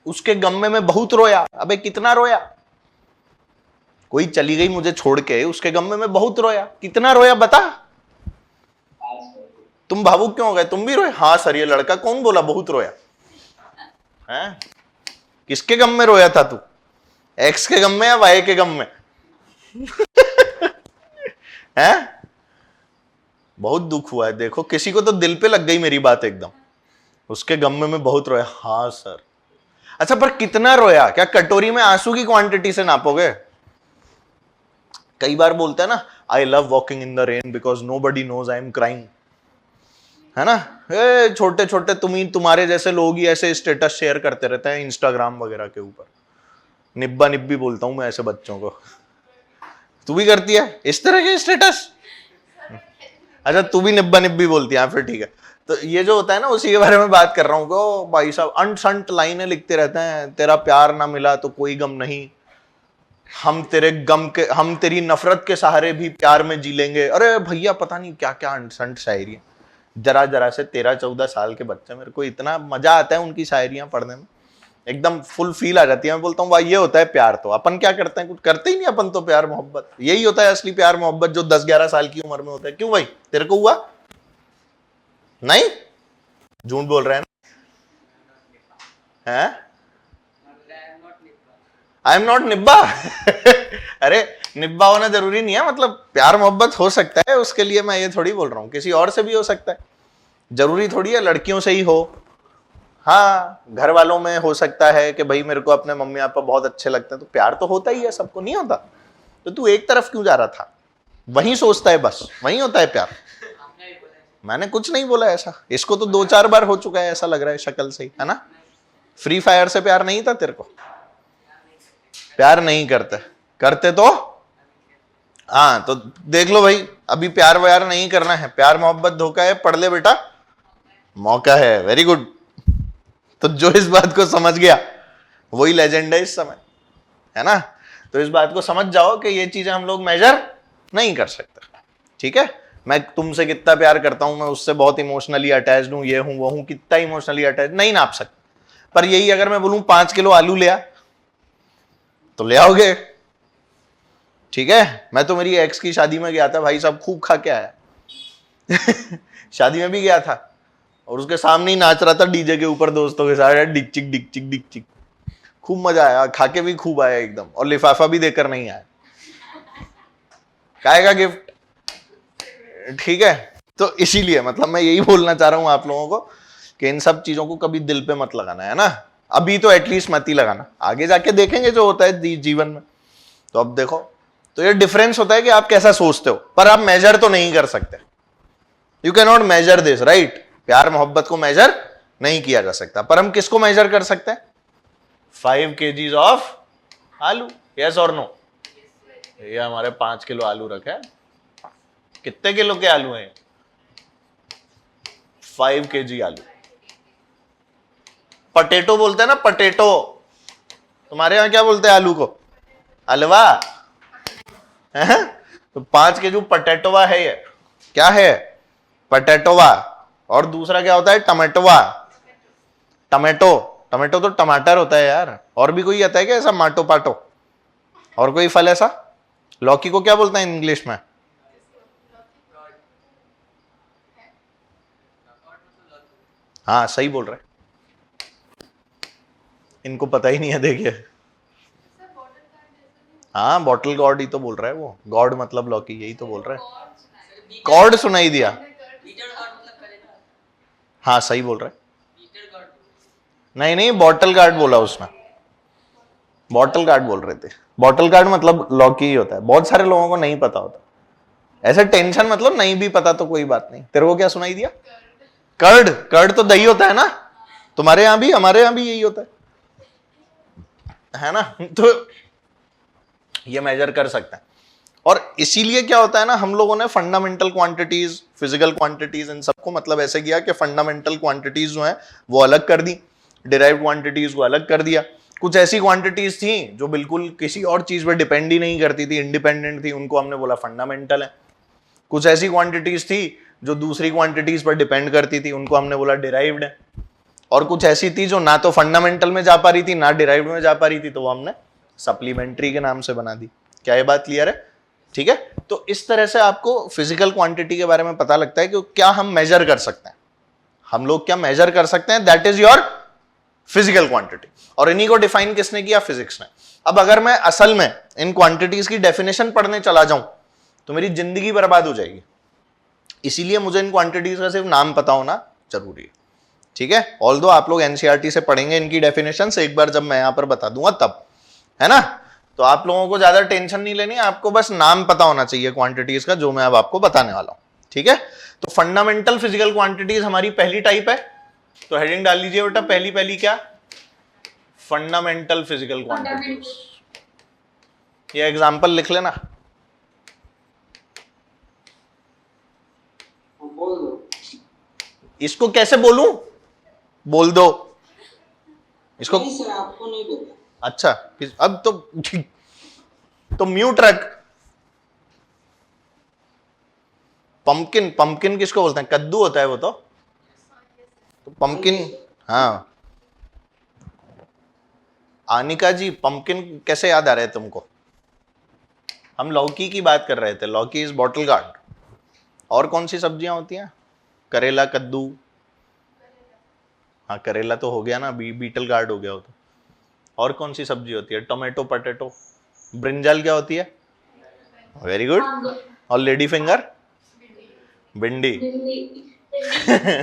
उसके गम में मैं बहुत रोया, अबे कितना रोया? कोई चली गई मुझे छोड़ के, उसके गम में मैं बहुत रोया, कितना रोया बता? तुम भावुक क्यों हो गए? तुम भी रोए? हाँ सर, ये लड़का कौन बोला बहुत रोया है? किसके गम में रोया था तू? एक्स के गम में या वाई के गम में? हैं? बहुत दुख हुआ है। देखो किसी को तो दिल पे लग गई मेरी बात एकदम, उसके गम में मैं बहुत रोया। हाँ सर। अच्छा पर कितना रोया? क्या कटोरी में आंसू की क्वांटिटी से नापोगे? कई बार बोलते हैं ना, I love walking in the rain because nobody knows I am crying, है ना? छोटे छोटे तुम्हारे जैसे लोग ही ऐसे स्टेटस शेयर करते रहते हैं इंस्टाग्राम वगैरह के ऊपर। निब्बा निब्बी बोलता हूं मैं ऐसे बच्चों को। तू भी करती है इस तरह के स्टेटस? अच्छा तू भी निब्बा निब्बी बोलती है, फिर ठीक है। तो ये जो होता है ना, उसी के बारे में बात कर रहा हूँ। को भाई साहब अंट संट लाइनें लिखते रहते हैं, तेरा प्यार ना मिला तो कोई गम नहीं, हम तेरी नफरत के सहारे भी प्यार में जी लेंगे। अरे भैया पता नहीं क्या क्या अंट संट शायरी है। जरा जरा से 13-14 साल के बच्चे, मेरे को इतना मजा आता है उनकी शायरियां पढ़ने में, एकदम फुल फील आ जाती है। मैं बोलता हूँ भाई ये होता है प्यार। तो अपन क्या करते हैं? कुछ करते ही नहीं अपन तो। प्यार मोहब्बत यही होता है, असली प्यार मोहब्बत जो 10-11 साल की उम्र में होता है। क्यों भाई, तेरे को हुआ? नहीं, झूठ बोल रहे हैं ना? आई एम नॉट निब्बा। अरे निब्बा होना जरूरी नहीं है, मतलब प्यार मोहब्बत हो सकता है, उसके लिए मैं ये थोड़ी बोल रहा हूँ, किसी और से भी हो सकता है, जरूरी थोड़ी है लड़कियों से ही हो। हाँ, घर वालों में हो सकता है कि भाई मेरे को अपने मम्मी पापा बहुत अच्छे लगते हैं, तो प्यार तो होता ही है, सबको नहीं होता? तो तू एक तरफ क्यों जा रहा था? वहीं सोचता है, बस वहीं होता है प्यार। मैंने कुछ नहीं बोला ऐसा। इसको तो 2-4 बार हो चुका है, ऐसा लग रहा है शक्ल से ही, है ना? फ्री फायर से प्यार नहीं था तेरे को? प्यार नहीं करते तो हाँ, तो देख लो भाई, अभी प्यार व्यार नहीं करना है, प्यार मोहब्बत धोखा है, पढ़ ले बेटा, मौका है। Very good. तो जो इस बात को समझ गया वही लेजेंड है इस समय, है ना? तो इस बात को समझ जाओ कि ये चीजें हम लोग मेजर नहीं कर सकते, ठीक है? मैं तुमसे कितना प्यार करता हूं, मैं उससे बहुत इमोशनली अटैच्ड हूं, ये हूं वो हूं, कितना इमोशनली अटैच नहीं नाप सकते। पर यही अगर मैं बोलूं 5 किलो आलू ले आ, तो ले आओगे, ठीक है? मैं तो मेरी एक्स की शादी में गया था भाई साहब, खूब खा के आया। शादी में भी गया था और उसके सामने ही नाच रहा था डीजे के ऊपर दोस्तों के साथ, डिक चिक डिक चिक डिक चिक। खूब मजा आया, खा के भी खूब आया एकदम, और लिफाफा भी देकर नहीं आया, काहे का गिफ्ट, ठीक है? तो इसीलिए मतलब मैं यही बोलना चाह रहा हूं आप लोगों को कि इन सब चीजों को कभी दिल पे मत लगाना, है ना? अभी तो एटलीस्ट मत ही लगाना, आगे जाके देखेंगे जो होता है जीवन में। तो अब देखो, तो ये डिफरेंस होता है कि आप कैसा सोचते हो, पर आप मेजर तो नहीं कर सकते। You can not measure this, right? प्यार मोहब्बत को मेजर नहीं किया जा सकता, पर हम किसको मेजर कर सकते हैं? 5 kgs ऑफ आलू, यस और नो? ये हमारे 5 किलो आलू रखे हैं। कितने किलो के आलू हैं? 5 kg आलू। पटेटो बोलते हैं ना, पटेटो। तुम्हारे यहां क्या बोलते हैं आलू को? अलवा है? तो 5 kg पटेटोवा है। ये क्या है? पटेटोवा। और दूसरा क्या होता है? टमेटोवा। टमेटो, टमेटो तो टमाटर होता है यार। और भी कोई आता है क्या ऐसा? माटो पाटो, और कोई फल ऐसा? लौकी को क्या बोलते हैं इंग्लिश में? हाँ सही बोल रहे, इनको पता ही नहीं है, देखिए। हाँ बॉटल गॉर्ड ही तो बोल रहा है वो, गॉड मतलब लौकी, यही तो बोल रहा है। कॉर्ड सुनाई दिया? हाँ सही बोल रहा है। नहीं नहीं, बॉटल गार्ड बोला उसने। बॉटल गार्ड बोल रहे थे। बॉटल गार्ड मतलब लौकी ही होता है, बहुत सारे लोगों को नहीं पता होता। ऐसे टेंशन मतलब नहीं भी पता तो कोई बात नहीं। तेरे को क्या सुनाई दिया? कर्ड। कर्ड तो दही होता है ना, तुम्हारे यहां भी हमारे यहां भी यही होता है ना? तो ये मेजर कर सकते हैं। और इसीलिए क्या होता है ना, हम लोगों ने फंडामेंटल क्वांटिटीज, फिजिकल क्वांटिटीज, इन सबको मतलब ऐसे किया कि फंडामेंटल क्वांटिटीज जो है वो अलग कर दी, डिराइव्ड क्वांटिटीज को अलग कर दिया। कुछ ऐसी क्वांटिटीज थी जो बिल्कुल किसी और चीज पर डिपेंड ही नहीं करती थी, इंडिपेंडेंट थी, उनको हमने बोला फंडामेंटल है। कुछ ऐसी क्वांटिटीज थी जो दूसरी क्वांटिटीज पर डिपेंड करती थी, उनको हमने बोला डिराइव्ड है। और कुछ ऐसी थी जो ना तो फंडामेंटल में जा पा रही थी ना डिराइव्ड में जा पा रही थी, तो वो हमने सप्लीमेंट्री के नाम से बना दी। क्या ये बात क्लियर है? ठीक है। तो इस तरह से आपको फिजिकल क्वांटिटी के बारे में पता लगता है कि क्या हम मेजर कर सकते हैं, हम लोग क्या मेजर कर सकते हैं, that is your physical quantity. और इन्हीं को डिफाइन किसने किया? फिजिक्स ने। अब अगर मैं असल में इन क्वांटिटीज की डेफिनेशन पढ़ने चला जाऊं तो मेरी जिंदगी बर्बाद हो जाएगी। इसीलिए मुझे इन क्वांटिटीज का सिर्फ नाम पता होना जरूरी है। ठीक है। ऑल्दो आप लोग एनसीईआरटी से पढ़ेंगे इनकी डेफिनेशन से, एक बार जब मैं यहां पर बता दूंगा तब, है ना? तो आप लोगों को ज्यादा टेंशन नहीं लेनी, आपको बस नाम पता होना चाहिए क्वांटिटीज का, जो मैं अब आपको बताने वाला हूं। ठीक है। तो फंडामेंटल फिजिकल क्वांटिटीज हमारी पहली टाइप है, तो हेडिंग डाल लीजिए बेटा, पहली पहली क्या? Fundamental physical quantities. ये एग्जांपल लिख लेना। बोल दो। इसको कैसे बोलूं? बोल दो इसको। नहीं सर, आपको नहीं पता। अच्छा, अब तो म्यूट रख। पंपकिन, पंपकिन किसको बोलते हैं? कद्दू होता है वो तो पंपकिन। हाँ, आनिका जी, पंपकिन कैसे याद आ रहे हैं तुमको? हम लौकी की बात कर रहे थे, लौकी इज बॉटल गार्ड। और कौन सी सब्जियां होती हैं? करेला, कद्दू। हाँ, करेला तो हो गया ना, बीटल गार्ड हो गया हो तो। और कौन सी सब्जी होती है? Tomato, potato. ब्रिंजल क्या होती है? Very good. और लेडी फिंगर? भिंडी।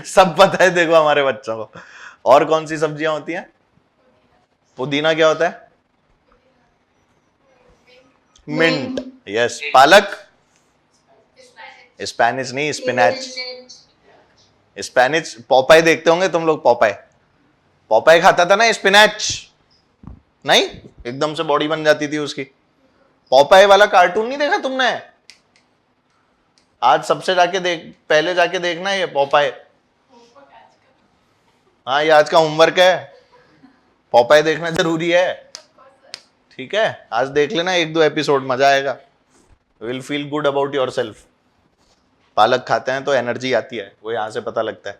सब पता है देखो हमारे बच्चों को। और कौन सी सब्जियां होती हैं? पुदीना क्या होता है? मिंट। यस। पालक? स्पेनिश नहीं, स्पिनच। स्पेनिश पॉपाई देखते होंगे तुम लोग, पॉपाई। पॉपाई खाता था ना स्पिनच, नहीं? एकदम से बॉडी बन जाती थी उसकी। पॉपाई वाला कार्टून नहीं देखा तुमने? आज सबसे जाके देख, पहले जाके देखना ये पॉपाई। हाँ, ये आज का होमवर्क है, पॉपाई देखना जरूरी है। ठीक है, आज देख लेना 1-2 एपिसोड, मजा आएगा। Will feel good about your self. पालक खाते हैं तो एनर्जी आती है, वो यहां से पता लगता है।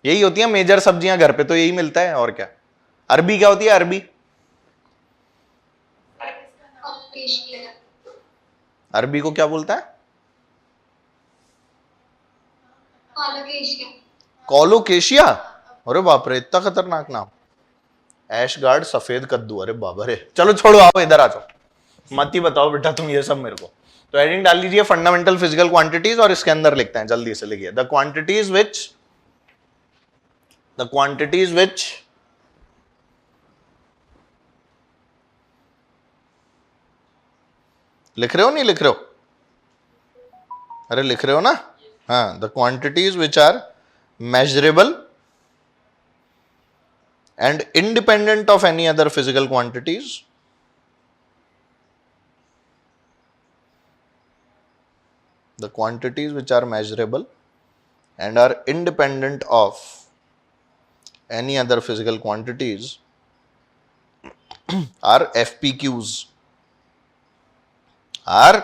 यही होती है मेजर सब्जियां, घर पे तो यही मिलता है, और क्या। अरबी क्या होती है? अरबी? अरबी को क्या बोलता है? कोलोकेशिया। अरे बाप रे, इतना खतरनाक नाम। ऐश गार्ड, सफेद कद्दू। अरे बाबा रे, चलो छोड़ो, आओ इधर आ जाओ, मत ही बताओ बेटा तुम ये सब मेरे को। तो हेडिंग डाल लीजिए फंडामेंटल फिजिकल क्वांटिटीज, और इसके अंदर लिखते हैं, जल्दी से लिखिए, द क्वांटिटीज विच लिख रहे हो, नहीं लिख रहे हो? अरे लिख रहे हो ना? हाँ, the quantities which are measurable and independent of any other physical quantities, the quantities which are measurable and are independent of any other physical quantities are FPQs, are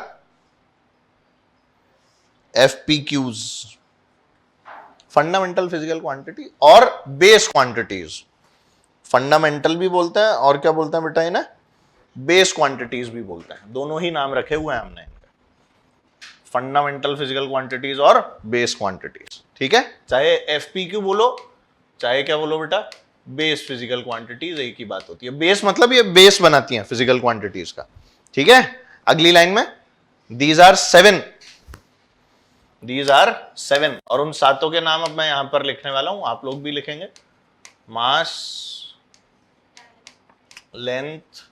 FPQs, fundamental physical quantity और base quantities. Fundamental भी बोलते हैं और क्या बोलते हैं बेटा इन्हें? बेस क्वांटिटीज भी बोलते हैं। दोनों ही नाम रखे हुए हैं हमने इनके, फंडामेंटल फिजिकल क्वांटिटीज और बेस क्वांटिटीज। ठीक है, चाहे एफपीक्यू बोलो चाहे क्या बोलो बेटा, बेस फिजिकल क्वांटिटीज, एक ही बात होती है। बेस मतलब ये बेस बनाती हैं फिजिकल क्वांटिटीज का। ठीक है, अगली लाइन में दीज आर 7, और उन सातों के नाम अब मैं यहां पर लिखने वाला हूं, आप लोग भी लिखेंगे। मास, लेंथ,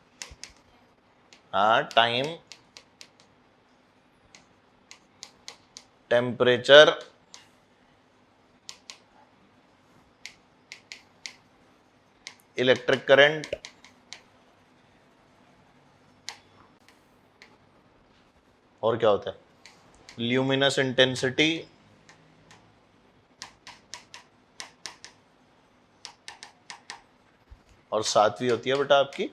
हाँ, टाइम, टेम्परेचर, इलेक्ट्रिक करंट, और क्या होता है, ल्यूमिनस इंटेंसिटी, और सातवीं होती है बेटा आपकी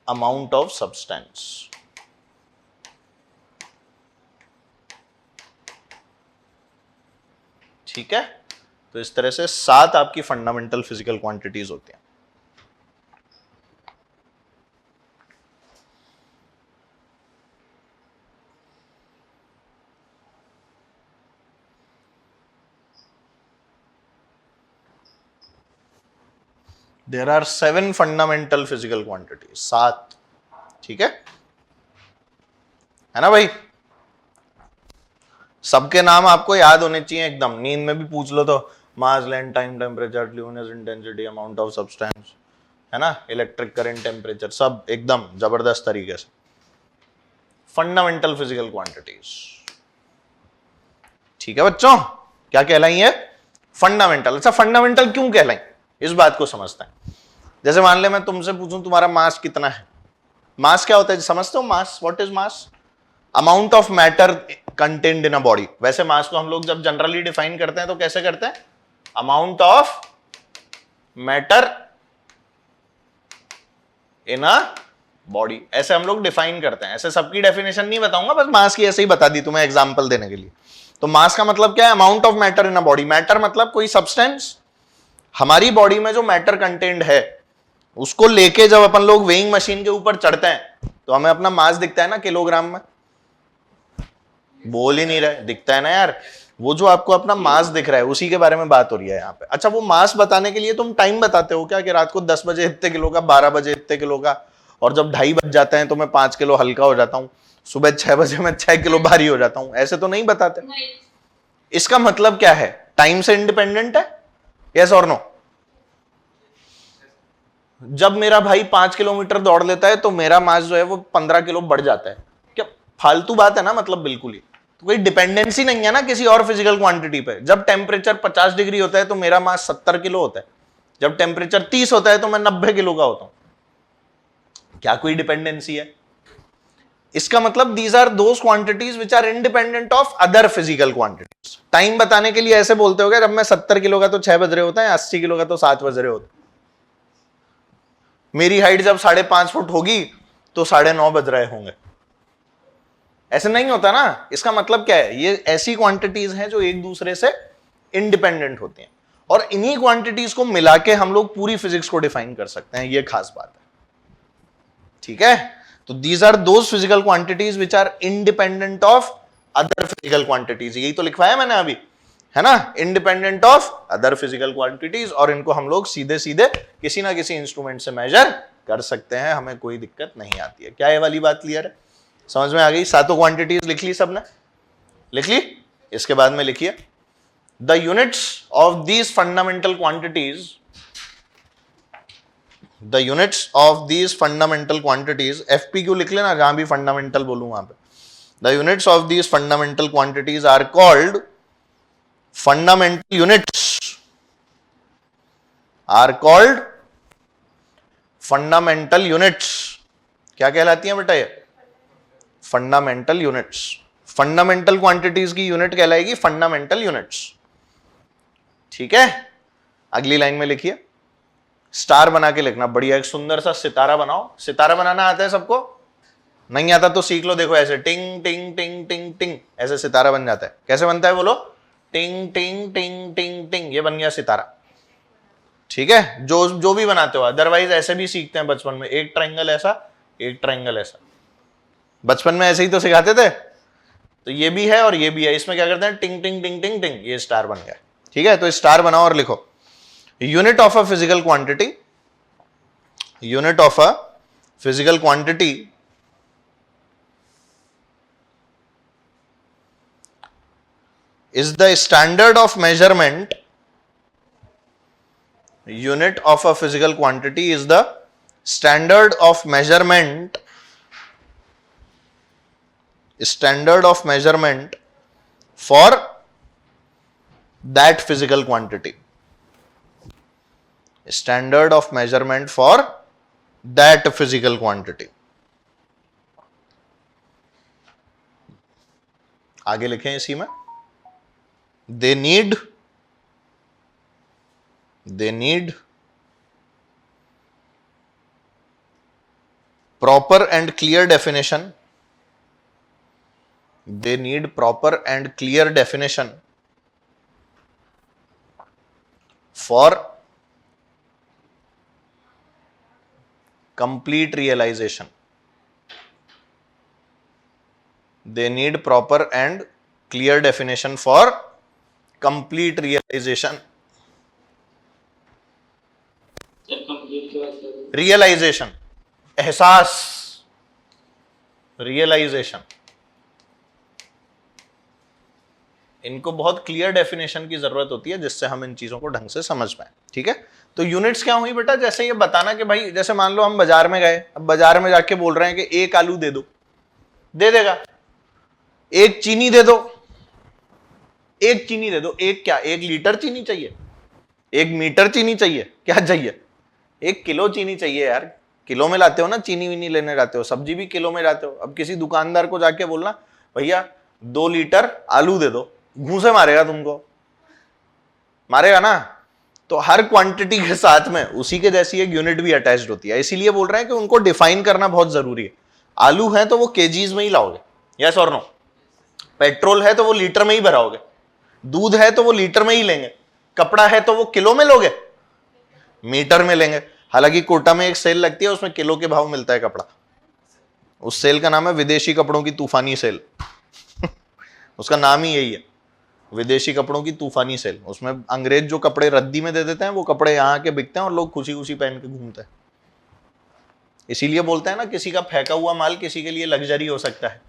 अमाउंट ऑफ सब्सटेंस। ठीक है, तो इस तरह से 7 आपकी फंडामेंटल फिजिकल क्वांटिटीज होती हैं। There are 7 fundamental physical quantities, 7। ठीक है ना भाई? सबके नाम आपको याद होने चाहिए एकदम, नींद में भी पूछ लो तो mass, length, time, temperature, luminous intensity, amount of substance, है ना, इलेक्ट्रिक करंट, टेम्परेचर, सब एकदम जबरदस्त तरीके से फंडामेंटल फिजिकल क्वांटिटीज। ठीक है बच्चों, क्या कहलाई है? फंडामेंटल। अच्छा, फंडामेंटल क्यों कहलाई, इस बात को समझते हैं। जैसे मान ले मैं तुमसे पूछूं तुम्हारा मास कितना है। मास क्या होता है, समझते हो? Mass, what is mass? Amount of matter contained in a body. वैसे मास को हम लोग जब जनरली डिफाइन करते हैं तो कैसे करते हैं? Amount of matter in a body, ऐसे हम लोग डिफाइन करते हैं। ऐसे सबकी डेफिनेशन नहीं बताऊंगा, बस मास की ऐसे ही बता दी तुम्हें एग्जांपल देने के लिए। तो मास का मतलब क्या है? Amount of matter in a body. Matter मतलब कोई सब्सटेंस, हमारी बॉडी में जो मैटर कंटेंट है उसको लेके जब अपन लोग वेइंग मशीन के ऊपर चढ़ते हैं तो हमें अपना मास दिखता है ना किलोग्राम में। बोल ही नहीं रहे, दिखता है ना यार। वो जो आपको अपना मास दिख रहा है उसी के बारे में बात हो रही है यहाँ पे। अच्छा, वो मास बताने के लिए तुम टाइम बताते हो क्या, कि रात को 10 बजे इतने किलो का, 12 बजे इतने किलो का, और जब 2:30 बज जाते हैं तो मैं 5 किलो हल्का हो जाता हूँ, सुबह 6 बजे मैं 6 किलो भारी हो जाता हूँ, ऐसे तो नहीं बताते। इसका मतलब क्या है? टाइम से इंडिपेंडेंट है, यस और नो? जब मेरा भाई 5 किलोमीटर दौड़ लेता है तो मेरा मास जो है वो 15 किलो बढ़ जाता है। क्या फालतू बात है ना, मतलब बिल्कुल ही। तो कोई डिपेंडेंसी नहीं है ना किसी और फिजिकल क्वांटिटी पे। जब टेम्परेचर 50 डिग्री होता है तो मेरा मास 70 किलो होता है, जब टेम्परेचर 30 होता है तो मैं 90 किलो का होता हूं। क्या कोई डिपेंडेंसी है? इसका मतलब these are those quantities which are independent of other physical quantities. Time बताने के लिए ऐसे बोलते हो क्या, जब मैं 70 किलो का तो 6 बज रहे होता है, 80 किलो का तो 7 बज रहे होते। मेरी हाइट जब 5.5 फुट होगी तो 9.5 बज रहे होंगे। ऐसे नहीं होता ना। इसका मतलब क्या है? ये ऐसी क्वांटिटीज हैं जो एक दूसरे से इंडिपेंडेंट होती हैं, और इन्हीं क्वांटिटीज को मिला के हम लोग पूरी फिजिक्स को डिफाइन कर सकते हैं। ये खास बात है। ठीक है, तो these are those physical quantities which are independent of other physical quantities. यही तो लिखवाया मैंने अभी, है ना, independent of other physical quantities. और इनको हम लोग सीधे सीधे किसी ना किसी इंस्ट्रूमेंट से मेजर कर सकते हैं, हमें कोई दिक्कत नहीं आती है। क्या ये वाली बात क्लियर है? समझ में आ गई? सातों क्वांटिटीज लिख ली सबने? लिख ली? इसके बाद में लिखिए the units of these fundamental quantities, the units of these fundamental quantities, FP लिख लेना जहां भी फंडामेंटल बोलूं वहां पे। The units of these fundamental quantities are called fundamental units, are called fundamental units. क्या कहलाती हैं बेटा ये? Fundamental units. फंडामेंटल क्वांटिटीज की यूनिट कहलाएगी फंडामेंटल यूनिट्स। ठीक है, अगली लाइन में लिखिए, स्टार बना के लिखना। बढ़िया एक सुंदर सा सितारा बनाओ। सितारा बनाना आता है सबको? नहीं आता तो सीख लो। देखो ऐसे टिंग टिंग टिंग टिंग टिंग, ऐसे सितारा बन जाता है। कैसे बनता है बोलो? टिंग टिंग टिंग टिंग टिंग, ये बन गया सितारा। ठीक है, जो भी बनाते हो। अदरवाइज ऐसे भी सीखते हैं बचपन में, एक ट्रायंगल ऐसा, एक ट्रायंगल ऐसा। बचपन में ऐसे ही तो सिखाते थे। तो ये भी है और ये भी है। इसमें क्या करते हैं? टिंग टिंग टिंग टिंग टिंग, ये स्टार बन गया। ठीक है, तो स्टार बनाओ और लिखो unit of a physical quantity, unit of a physical quantity is the standard of measurement, unit of a physical quantity is the standard of measurement standard of measurement for that physical quantity. Standard of measurement for that physical quantity. आगे लिखें इसी में, they need proper and clear definition. They need proper and clear definition for complete realization. They need proper and clear definition for complete realization. Realization, एहसास, realisation, इनको बहुत clear definition की जरूरत होती है जिससे हम इन चीजों को ढंग से समझ पाए। ठीक है, तो यूनिट्स क्या हुई बेटा, जैसे ये बताना कि भाई जैसे मान लो हम बाजार में गए, अब बाजार में जाके बोल रहे हैं कि एक आलू दे दो, दे देगा। एक चीनी दे दो, एक चीनी दे दो। एक क्या, 1 लीटर चीनी चाहिए, 1 मीटर चीनी चाहिए, क्या चाहिए, 1 किलो चीनी चाहिए यार। किलो में लाते हो ना, चीनी वीनी लेने जाते हो, सब्जी भी किलो में लाते हो। अब किसी दुकानदार को जाके बोलना भैया 2 लीटर आलू दे दो, घूंसे मारेगा, तुमको मारेगा ना। तो हर क्वांटिटी के साथ में उसी के जैसी एक यूनिट भी अटैच्ड होती है, इसीलिए बोल रहे हैं कि उनको डिफाइन करना बहुत जरूरी है। आलू है तो वो केजीज में ही लाओगे, यस और नो। पेट्रोल है तो वो लीटर में ही भराओगे, दूध है तो वो लीटर में ही लेंगे, कपड़ा है तो वो किलो में लोगे, मीटर में लेंगे। हालांकि कोटा में एक सेल लगती है, उसमें किलो के भाव मिलता है कपड़ा। उस सेल का नाम है विदेशी कपड़ों की तूफानी सेल उसका नाम ही यही है, विदेशी कपड़ों की तूफानी सेल। उसमें अंग्रेज जो कपड़े रद्दी में दे देते हैं, वो कपड़े यहाँ के बिकते हैं और लोग खुशी खुशी पहन के घूमते हैं। इसीलिए बोलते हैं ना, किसी का फेंका हुआ माल किसी के लिए लग्जरी हो सकता है।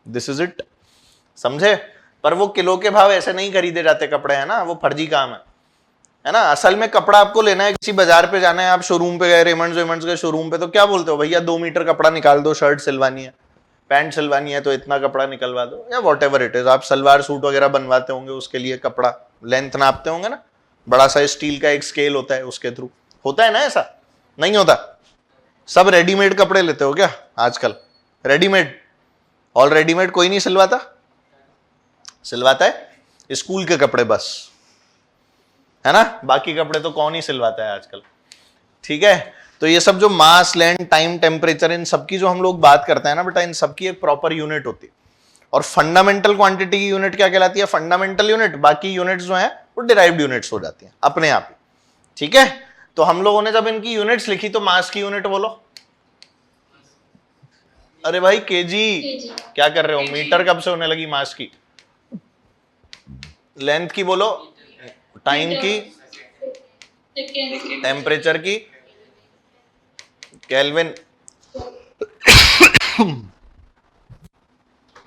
दिस इज इट, समझे। पर वो किलो के भाव ऐसे नहीं खरीदे जाते कपड़े, है ना, वो फर्जी काम है ना। असल में कपड़ा आपको लेना है, किसी बाजार पे जाना है, आप शोरूम पे गए, रेमंड्स के शोरूम पे, तो क्या बोलते हो, भैया 2 मीटर कपड़ा निकाल दो, शर्ट सिलवानी है, पैंट सिलवानी है तो इतना कपड़ा निकलवा दो, या वॉट एवर इट इज। आप सलवार सूट वगैरह बनवाते होंगे, उसके लिए कपड़ा लेंथ नापते होंगे ना, बड़ा सा स्टील का एक स्केल होता है, उसके थ्रू होता है ना। ऐसा नहीं होता, सब रेडीमेड कपड़े लेते हो क्या आजकल, रेडीमेड। ऑल रेडीमेड कोई नहीं सिलवाता, सिलवाता है स्कूल के कपड़े बस, है ना, बाकी कपड़े तो कौन ही सिलवाता है आजकल। ठीक है, तो ये सब जो मास, लेंथ, टाइम, टेम्परेचर, इन सब की जो हम लोग बात करते हैं ना बेटा, इन सब की एक प्रॉपर यूनिट होती है। और फंडामेंटल क्वांटिटी की यूनिट क्या कहलाती है, फंडामेंटल यूनिट। बाकी यूनिट्स जो है वो डिराइव्ड यूनिट्स हो जाती हैं अपने आप ही। ठीक है, तो हम लोगों ने जब इनकी यूनिट्स लिखी तो मास की यूनिट बोलो, अरे भाई केजी, क्या कर रहे हो, मीटर कब से होने लगी मास की। लेंथ की बोलो, टाइम की, टेम्परेचर की, केल्विन,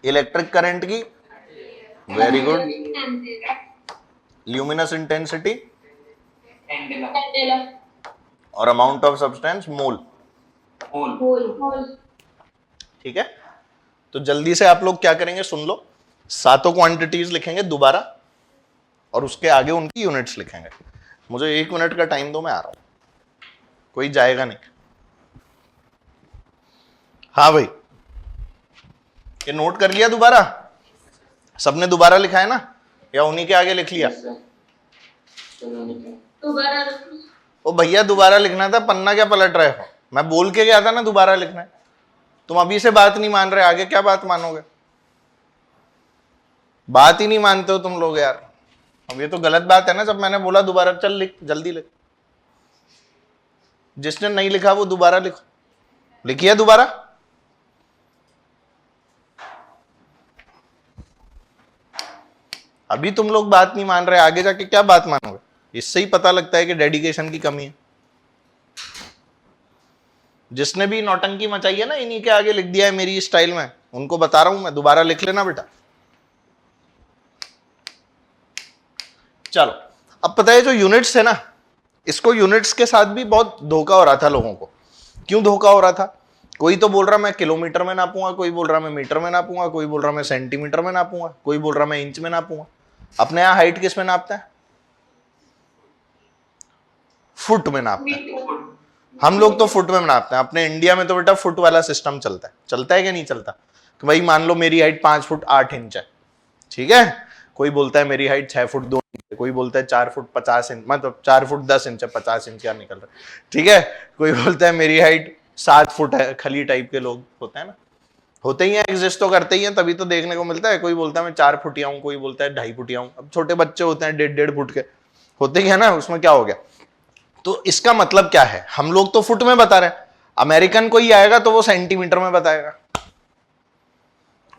इलेक्ट्रिक करंट की, वेरी गुड, ल्यूमिनस इंटेंसिटी, और अमाउंट ऑफ सब्सटेंस मोल। ठीक है, तो जल्दी से आप लोग क्या करेंगे सुन लो, सातों क्वांटिटीज लिखेंगे दोबारा और उसके आगे उनकी यूनिट्स लिखेंगे। मुझे 1 मिनट का टाइम दो, मैं आ रहा हूं, कोई जाएगा नहीं। हाँ भाई, ये नोट कर लिया दोबारा, सबने दोबारा लिखा है ना, या उन्हीं के आगे लिख लिया। ओ भैया दोबारा लिखना था, पन्ना क्या पलट रहे हो, मैं बोल के गया था ना दोबारा लिखना है। तुम अभी से बात नहीं मान रहे, आगे क्या बात मानोगे, बात ही नहीं मानते हो तुम लोग यार। अब ये तो गलत बात है ना, जब मैंने बोला दोबारा चल लिख, जल्दी लिख। जिसने नहीं लिखा वो दोबारा लिखो, लिखिए दोबारा। अभी तुम लोग बात नहीं मान रहे, आगे जाके क्या बात मानोगे। इससे ही पता लगता है कि डेडिकेशन की कमी है। जिसने भी नौटंकी मचाई है ना, इन्हीं के आगे लिख दिया है मेरी स्टाइल में, उनको बता रहा हूं मैं, दोबारा लिख लेना बेटा। चलो, अब पता है जो यूनिट्स है ना, इसको यूनिट्स के साथ भी बहुत धोखा हो रहा था लोगों को। क्यों धोखा हो रहा था, कोई तो बोल रहा मैं किलोमीटर में नापूंगा, कोई बोल रहा मैं मीटर में नापूंगा, कोई बोल रहा मैं सेंटीमीटर में नापूंगा, कोई बोल रहा मैं इंच में नापूंगा। अपने यहाँ हाइट किस में नापते हैं? फुट में नापते हैं। हम लोग तो फुट में नापते हैं। अपने इंडिया में तो बेटा फुट वाला सिस्टम चलता है। चलता है कि नहीं चलता? तो भाई मान लो मेरी हाइट 5 फुट 8 इंच है, ठीक है, कोई बोलता है मेरी हाइट 6 फुट 2 इंच है, कोई बोलता है 4 फुट 50 इंच, मतलब 4 फुट 10 इंच है, 50 इंच क्या निकल रहा है, ठीक है, कोई बोलता है मेरी हाइट 7 फुट है। खली टाइप के लोग होते हैं ना, होते ही हैं, एग्जिस्ट तो करते ही हैं, तभी तो देखने को मिलता है। कोई बोलता है मैं 4 फुटिया हूं, कोई बोलता है 2.5 फुटिया हूं। अब छोटे बच्चे होते हैं 1.5 फुट के, होते ही है ना, उसमें क्या हो गया? तो इसका मतलब क्या है? हम लोग तो फुट में बता रहे हैं, अमेरिकन कोई आएगा तो वो सेंटीमीटर में बताएगा।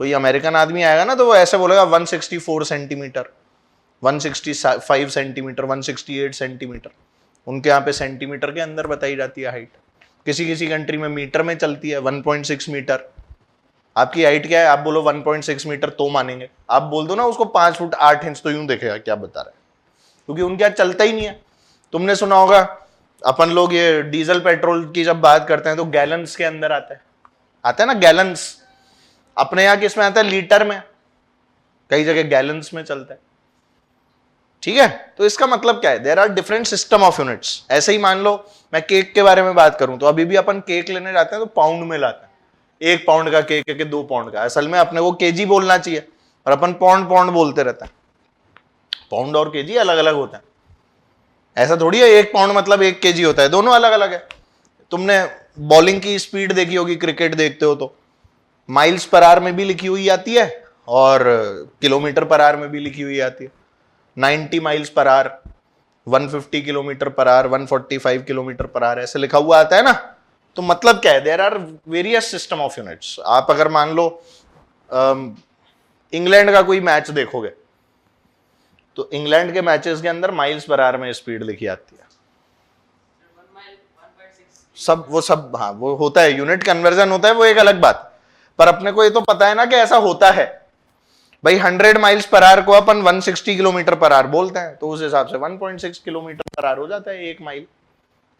कोई अमेरिकन आदमी आएगा ना तो वो ऐसे बोलेगा 164 सेंटीमीटर, 165 सेंटीमीटर, 168 सेंटीमीटर। उनके यहाँ पे सेंटीमीटर के अंदर बताई जाती है हाइट। किसी किसी कंट्री में मीटर में चलती है, 1.6 मीटर। आपकी हाइट क्या है? आप बोलो 1.6 मीटर तो मानेंगे। आप बोल दो ना उसको 5 फुट 8 इंच, तो यूं देखेगा क्या बता रहा है, क्योंकि उनके यहाँ चलता ही नहीं है। तुमने सुना होगा अपन लोग ये डीजल पेट्रोल की जब बात करते हैं तो गैलन्स के अंदर आता है ना गैलन्स। अपने यहाँ किस में आता है? लीटर में। कई जगह गैलन्स में चलता है, ठीक है। तो इसका मतलब क्या है? There are different system of units. ऐसे ही मान लो मैं केक के बारे में बात करूं तो अभी भी अपन केक लेने जाते हैं तो पाउंड में लाते हैं। 1 पाउंड का केक है कि 2 पाउंड का? असल में अपने को केजी बोलना चाहिए और अपन पाउंड पाउंड बोलते रहते हैं। पाउंड और केजी अलग अलग होते हैं। ऐसा थोड़ी है 1 पाउंड मतलब 1 केजी होता है, दोनों अलग अलग है। तुमने बॉलिंग की स्पीड देखी होगी, क्रिकेट देखते हो तो माइल्स पर आवर में भी लिखी हुई आती है और किलोमीटर पर आवर में भी लिखी हुई आती है। 90 miles per hour, 150 kilometre per hour, 145 kilometre per hour, ऐसे लिखा हुआ आता है ना। तो मतलब क्या है? There are various system of units. आप अगर मान लो इंग्लैंड का कोई मैच देखोगे तो इंग्लैंड के मैचेस के अंदर माइल्स पर आवर में स्पीड लिखी आती है। सब वो सब, हाँ वो होता है, यूनिट कन्वर्जन होता है, वो एक अलग बात। पर अपने को ये तो पता है ना कि ऐसा होता है। भाई 100 माइल्स पर आवर को अपन 160 किलोमीटर पर आवर बोलते हैं, तो उस हिसाब से 1.6 किलोमीटर पर आवर हो जाता है 1 माइल,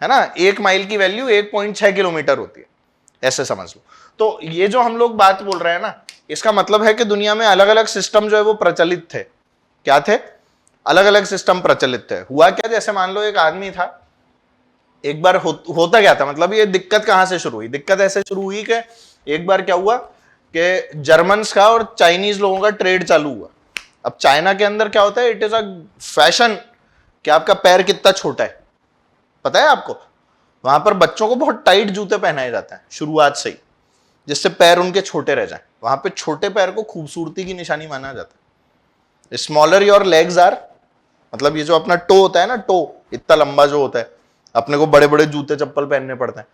है ना। 1 माइल की वैल्यू 1.6 किलोमीटर होती है, ऐसे समझ लो। तो ये जो हम लोग बात बोल रहे हैं ना, इसका मतलब है कि दुनिया में अलग अलग सिस्टम जो है वो प्रचलित थे। क्या थे? अलग अलग सिस्टम प्रचलित थे। हुआ क्या, जैसे मान लो एक आदमी था, एक बार होता क्या था, मतलब ये दिक्कत कहां से शुरू हुई? दिक्कत ऐसे शुरू हुई कि एक बार क्या हुआ कि जर्मन्स का और चाइनीज लोगों का ट्रेड चालू हुआ। अब चाइना के अंदर क्या होता है, इट इज अ फैशन कि आपका पैर कितना छोटा है, पता है आपको? वहां पर बच्चों को बहुत टाइट जूते पहनाए जाते हैं शुरुआत से ही, जिससे पैर उनके छोटे रह जाएं। वहां पे छोटे पैर को खूबसूरती की निशानी माना जाता है। स्मॉलर योर लेग्स आर, मतलब ये जो अपना टो होता है ना, टो इतना लंबा जो होता है, अपने को बड़े बड़े जूते चप्पल पहनने पड़ते हैं।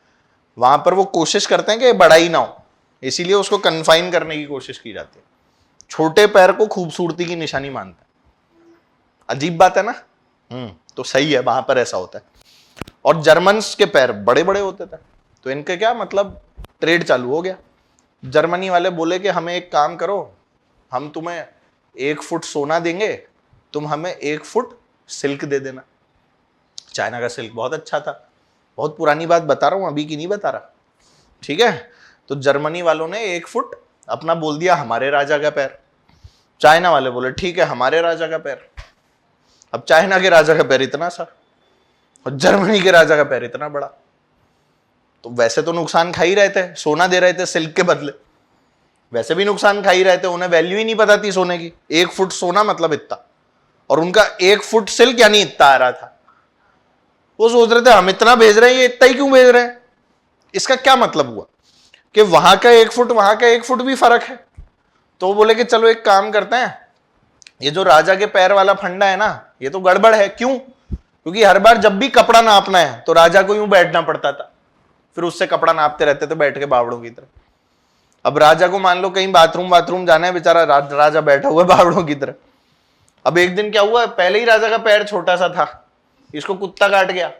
वहां पर वो कोशिश करते हैं कि बड़ा ही ना हो, इसीलिए उसको कन्फाइन करने की कोशिश की जाती है। छोटे पैर को खूबसूरती की निशानी मानते हैं। अजीब बात है ना। तो सही है, वहां पर ऐसा होता है। और जर्मन्स के पैर बड़े बड़े होते थे, तो इनके क्या मतलब, ट्रेड चालू हो गया। जर्मनी वाले बोले कि हमें एक काम करो, हम तुम्हें 1 फुट सोना देंगे, तुम हमें 1 फुट सिल्क दे देना। चाइना का सिल्क बहुत अच्छा था, बहुत पुरानी बात बता रहा हूं, अभी की नहीं बता रहा, ठीक है। तो जर्मनी वालों ने 1 फुट अपना बोल दिया हमारे राजा का पैर। चाइना वाले बोले ठीक है हमारे राजा का पैर। अब चाइना के राजा का पैर इतना सा और जर्मनी के राजा का पैर इतना बड़ा, तो वैसे तो नुकसान खा ही रहे थे, सोना दे रहे थे सिल्क के बदले, वैसे भी नुकसान खा ही रहे थे। उन्हें वैल्यू ही नहीं पता थी सोने की। 1 फुट सोना मतलब इतना, और उनका 1 फुट सिल्क यानी इतना आ रहा था। वो सोच रहे थे हम इतना भेज रहे हैं, ये इतना ही क्यों भेज रहे हैं? इसका क्या मतलब हुआ कि वहां का 1 फुट, वहां का 1 फुट भी फर्क है। तो बोले कि चलो एक काम करते हैं, ये जो राजा के पैर वाला फंडा है ना, ये तो गड़बड़ है। क्यों? क्योंकि हर बार जब भी कपड़ा नापना है तो राजा को यूं बैठना पड़ता था, फिर उससे कपड़ा नापते रहते थे बैठ के बावड़ों की तरह। अब राजा को मान लो कहीं बाथरूम जाना है, बेचारा राजा बैठा हुआ है बावड़ों की तरह। अब एक दिन क्या हुआ, पहले ही राजा का पैर छोटा सा था, इसको कुत्ता काट गया,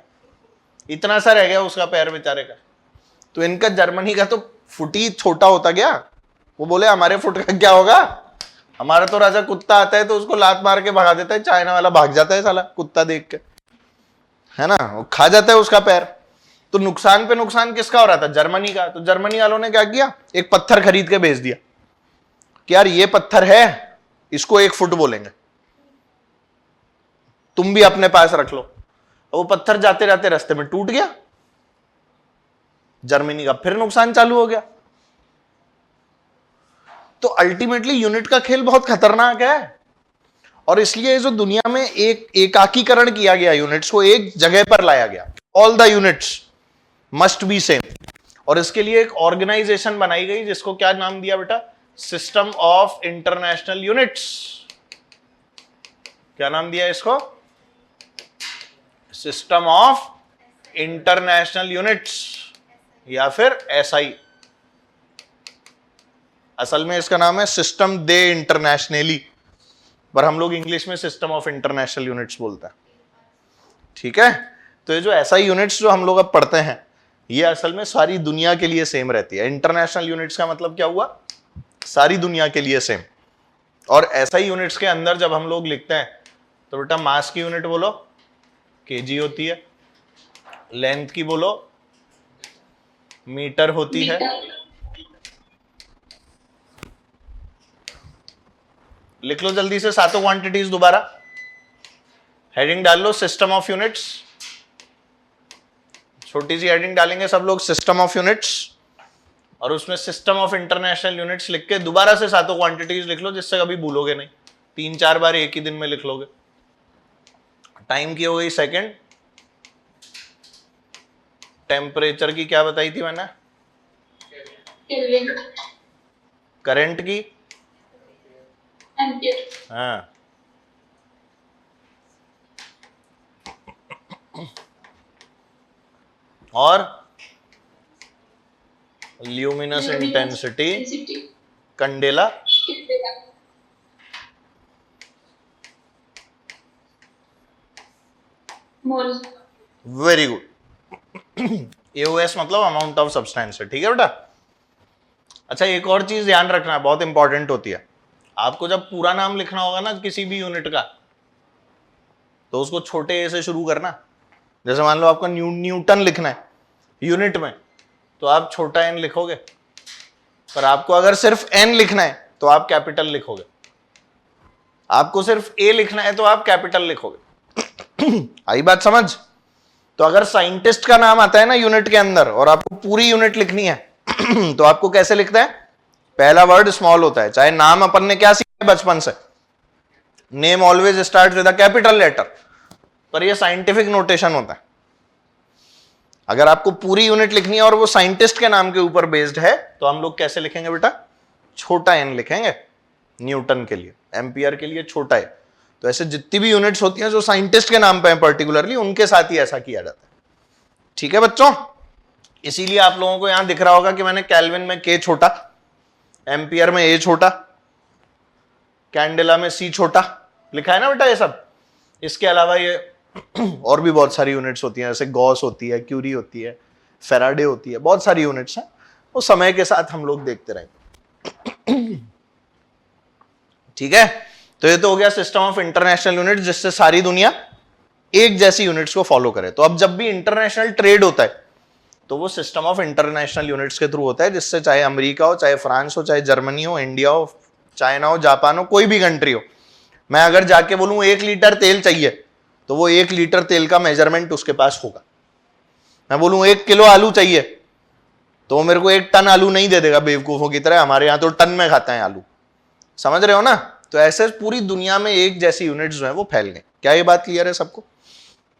इतना सा रह गया उसका पैर बेचारे का। तो इनका जर्मनी का तो फुट ही छोटा होता गया। वो बोले हमारे फुट का क्या होगा, हमारा तो राजा कुत्ता आता है तो उसको लात मार के भगा देता है, चाइना वाला भाग जाता है साला कुत्ता देख के, है ना, वो खा जाता है उसका पैर। तो नुकसान पे नुकसान किसका हो रहा था? जर्मनी का। तो जर्मनी वालों ने क्या किया, एक पत्थर खरीद के भेज दिया कि यार ये पत्थर है, इसको 1 फुट बोलेंगे, तुम भी अपने पास रख लो। वो पत्थर जाते जाते रास्ते में टूट गया, जर्मनी का फिर नुकसान चालू हो गया। तो अल्टीमेटली यूनिट का खेल बहुत खतरनाक है, और इसलिए जो दुनिया में एक एकाकीकरण किया गया, यूनिट्स को एक जगह पर लाया गया, all the units must be same, और इसके लिए एक ऑर्गेनाइजेशन बनाई गई जिसको क्या नाम दिया बेटा? System of international units. क्या नाम दिया इसको? सिस्टम ऑफ इंटरनेशनल यूनिट्स, या फिर एसआई। असल में इसका नाम है सिस्टम दे इंटरनेशनली, पर हम लोग इंग्लिश में सिस्टम ऑफ इंटरनेशनल यूनिट्स बोलते हैं। ठीक है, तो ये जो एसआई यूनिट्स जो हम लोग अब पढ़ते हैं, ये असल में सारी दुनिया के लिए सेम रहती है। इंटरनेशनल यूनिट्स का मतलब क्या हुआ? सारी दुनिया के लिए सेम। और एसआई यूनिट्स के अंदर जब हम लोग लिखते हैं तो बेटा मास की यूनिट बोलो केजी होती है, लेंथ की बोलो मीटर होती है, लिख लो जल्दी से सातों क्वांटिटीज दोबारा, हेडिंग डाल लो सिस्टम ऑफ यूनिट्स, छोटी सी हेडिंग डालेंगे सब लोग सिस्टम ऑफ यूनिट्स, और उसमें सिस्टम ऑफ इंटरनेशनल यूनिट्स लिख के दोबारा से सातों क्वांटिटीज लिख लो, जिससे कभी भूलोगे नहीं, 3-4 बार एक ही दिन में लिख लोगे। टाइम की हो गई सेकंड, टेम्परेचर की क्या बताई थी मैंने? करंट की? हाँ, और luminous intensity Kandela, very good. AOS मतलब अमाउंट ऑफ सब्सटेंस है, ठीक है बेटा। अच्छा, एक और चीज ध्यान रखना, बहुत इंपॉर्टेंट होती है। आपको जब पूरा नाम लिखना होगा ना किसी भी यूनिट का, तो उसको छोटे ए से शुरू करना। जैसे मान लो आपको न्यूटन लिखना है यूनिट में, तो आप छोटा एन लिखोगे, पर आपको अगर सिर्फ एन लिखना है तो आप कैपिटल लिखोगे, आपको सिर्फ ए लिखना है तो आप कैपिटल लिखोगे। आई बात समझ? तो अगर साइंटिस्ट का नाम आता है ना यूनिट के अंदर और आपको पूरी यूनिट लिखनी है तो आपको कैसे लिखता है? पहला वर्ड स्मॉल होता है, चाहे नाम अपन ने क्या सीखा है बचपन से, name always start with a capital letter, पर ये साइंटिफिक नोटेशन होता है। अगर आपको पूरी यूनिट लिखनी है और वो साइंटिस्ट के नाम के ऊपर बेस्ड है, तो हम लोग कैसे लिखेंगे बेटा? छोटा एन लिखेंगे। न्यूटन के लिए, एम्पियर के लिए छोटा है। तो ऐसे जितनी भी यूनिट्स होती हैं जो साइंटिस्ट के नाम पे हैं पर्टिकुलरली, उनके साथ ही ऐसा किया जाता है। ठीक है बच्चों, इसीलिए आप लोगों को यहां दिख रहा होगा कि मैंने केल्विन में के छोटा, एम्पियर में ए छोटा, कैंडेला में सी छोटा लिखा है ना बेटा ये सब। इसके अलावा ये और भी बहुत सारी यूनिट्स होती हैं, जैसे गॉस होती है, क्यूरी होती है, फेराडे होती है, बहुत सारी यूनिट्स हैं, वो समय के साथ हम लोग देखते रहेंगे। ठीक है, तो ये तो हो गया सिस्टम ऑफ इंटरनेशनल यूनिट, जिससे सारी दुनिया एक जैसी यूनिट्स को फॉलो करे। तो अब जब भी इंटरनेशनल ट्रेड होता है तो वो सिस्टम ऑफ इंटरनेशनल यूनिट्स के थ्रू होता है, जिससे चाहे अमेरिका हो, चाहे फ्रांस हो, चाहे जर्मनी हो, इंडिया हो, चाइना हो, जापान हो, कोई भी कंट्री हो, मैं अगर जाके बोलूं 1 लीटर तेल चाहिए, तो वो 1 लीटर तेल का मेजरमेंट उसके पास होगा। मैं बोलूं 1 किलो आलू चाहिए, तो वो मेरे को 1 टन आलू नहीं दे देगा बेवकूफों की तरह, हमारे यहाँ तो टन में खाते हैं आलू, समझ रहे हो ना। तो ऐसे पूरी दुनिया में एक जैसी यूनिट्स जो है वो फैल गई। क्या ये बात क्लियर है सबको?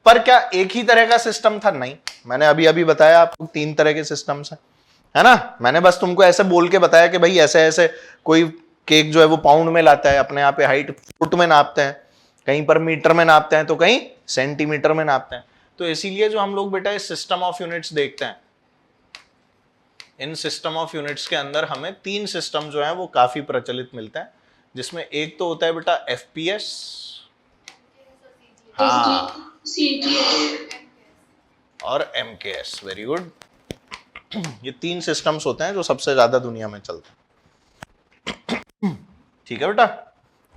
पर क्या एक ही तरह का सिस्टम था? नहीं, मैंने अभी अभी बताया आपको 3 तरह के सिस्टम्स हैं, है ना। मैंने बस तुमको ऐसे बोल के बताया कि भाई ऐसे ऐसे, कोई केक जो है वो पाउंड में लाता है, अपने यहाँ पे हाइट फुट में नापते हैं, कहीं पर मीटर में नापते हैं, तो कहीं सेंटीमीटर में नापते हैं। तो इसीलिए जो हम लोग बेटा इस सिस्टम ऑफ यूनिट्स देखते हैं, इन सिस्टम ऑफ यूनिट्स के अंदर हमें 3 सिस्टम जो है वो काफी प्रचलित मिलते हैं, जिसमें एक तो होता है बेटा एफपीएस, हाँ, और एमकेएस। Very good. ये 3 सिस्टम्स होते हैं जो सबसे ज्यादा दुनिया में चलते हैं। ठीक है बेटा,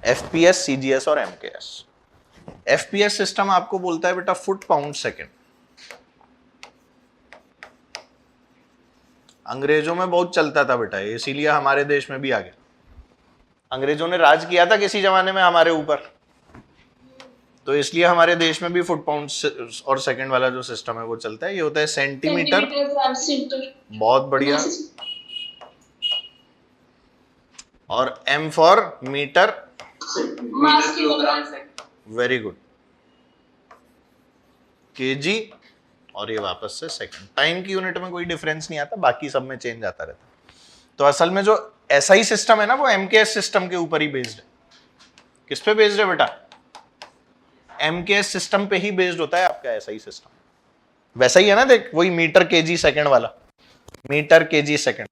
एफपीएस, सीजीएस और एमकेएस। एफपीएस सिस्टम आपको बोलता है बेटा फुट पाउंड सेकंड, अंग्रेजों में बहुत चलता था बेटा, इसीलिए हमारे देश में भी आ गया। अंग्रेजों ने राज किया था किसी जमाने में हमारे ऊपर, तो इसलिए हमारे देश में भी फुट पाउंड और सेकंड वाला जो सिस्टम है वो चलता है। ये होता है सेंटीमीटर, बहुत बढ़िया। और M for metre, metre kilogram second. Very good. KG, और ये वापस से सेकंड। टाइम की यूनिट में कोई डिफरेंस नहीं आता, बाकी सब में चेंज आता रहता है। तो असल में जो एसआई सिस्टम है ना, वो एमकेएस सिस्टम के ऊपर ही बेस्ड है। किस पे बेस्ड है बेटा? एमकेएस सिस्टम पे ही बेस्ड होता है आपका एसआई सिस्टम। वैसा ही है ना, देख वही मीटर केजी सेकंड वाला, मीटर केजी सेकंड।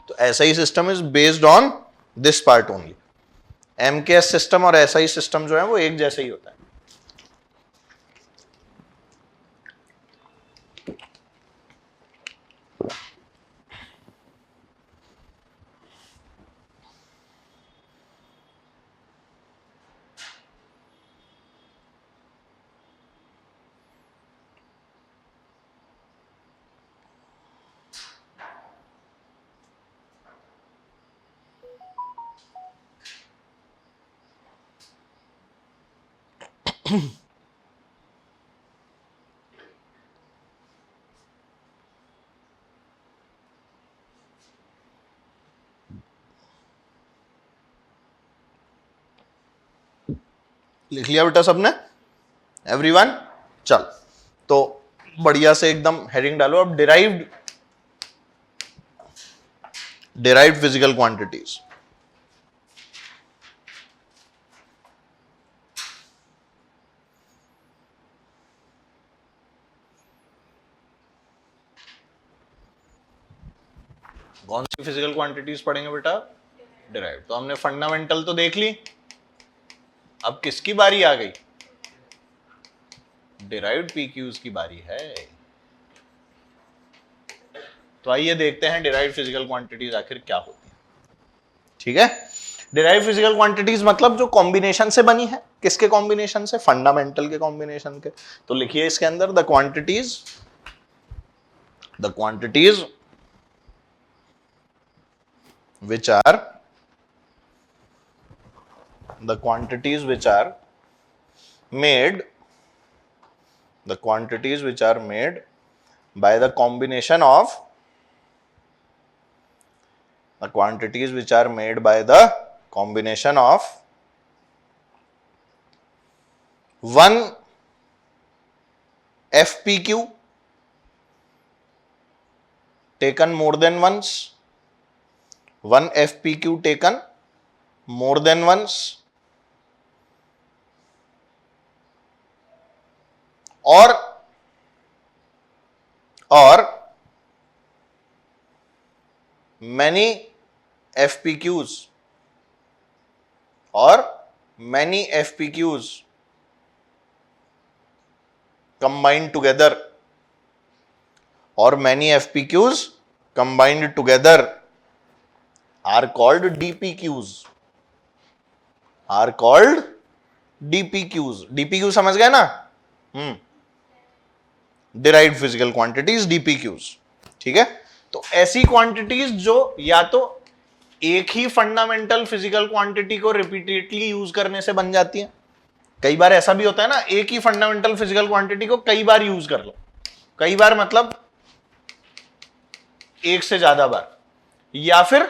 तो SI system is based on this part only. MKS system और एसआई सिस्टम जो है वो एक जैसे ही होता है। लिख लिया बेटा सबने? एवरीवन? चल, तो बढ़िया से एकदम हेडिंग डालो अब। Derived physical quantities. कौन सी फिजिकल क्वांटिटीज पढ़ेंगे बेटा? डिराइव्ड। तो हमने फंडामेंटल तो देख ली, अब किसकी बारी आ गई? डिराइव्ड पीक्यूज की बारी है। तो आइए देखते हैं डिराइव्ड फिजिकल क्वांटिटीज आखिर क्या होती है। ठीक है, डिराइव्ड फिजिकल क्वांटिटीज मतलब जो कॉम्बिनेशन से बनी है। किसके कॉम्बिनेशन से? फंडामेंटल के कॉम्बिनेशन के। तो लिखिए इसके अंदर the quantities which are made by the combination of one FPQ taken more than once, one FPQ taken more than once, or many FPQs combined together, are called DPQs. DPQ समझ गए ना? Derived physical quantities, DPQs। ठीक है, तो ऐसी quantities जो या तो एक ही फंडामेंटल फिजिकल क्वांटिटी को रिपीटेडली यूज करने से बन जाती है। कई बार ऐसा भी होता है ना, एक ही फंडामेंटल फिजिकल क्वांटिटी को कई बार यूज कर लो। कई बार मतलब एक से ज्यादा बार, या फिर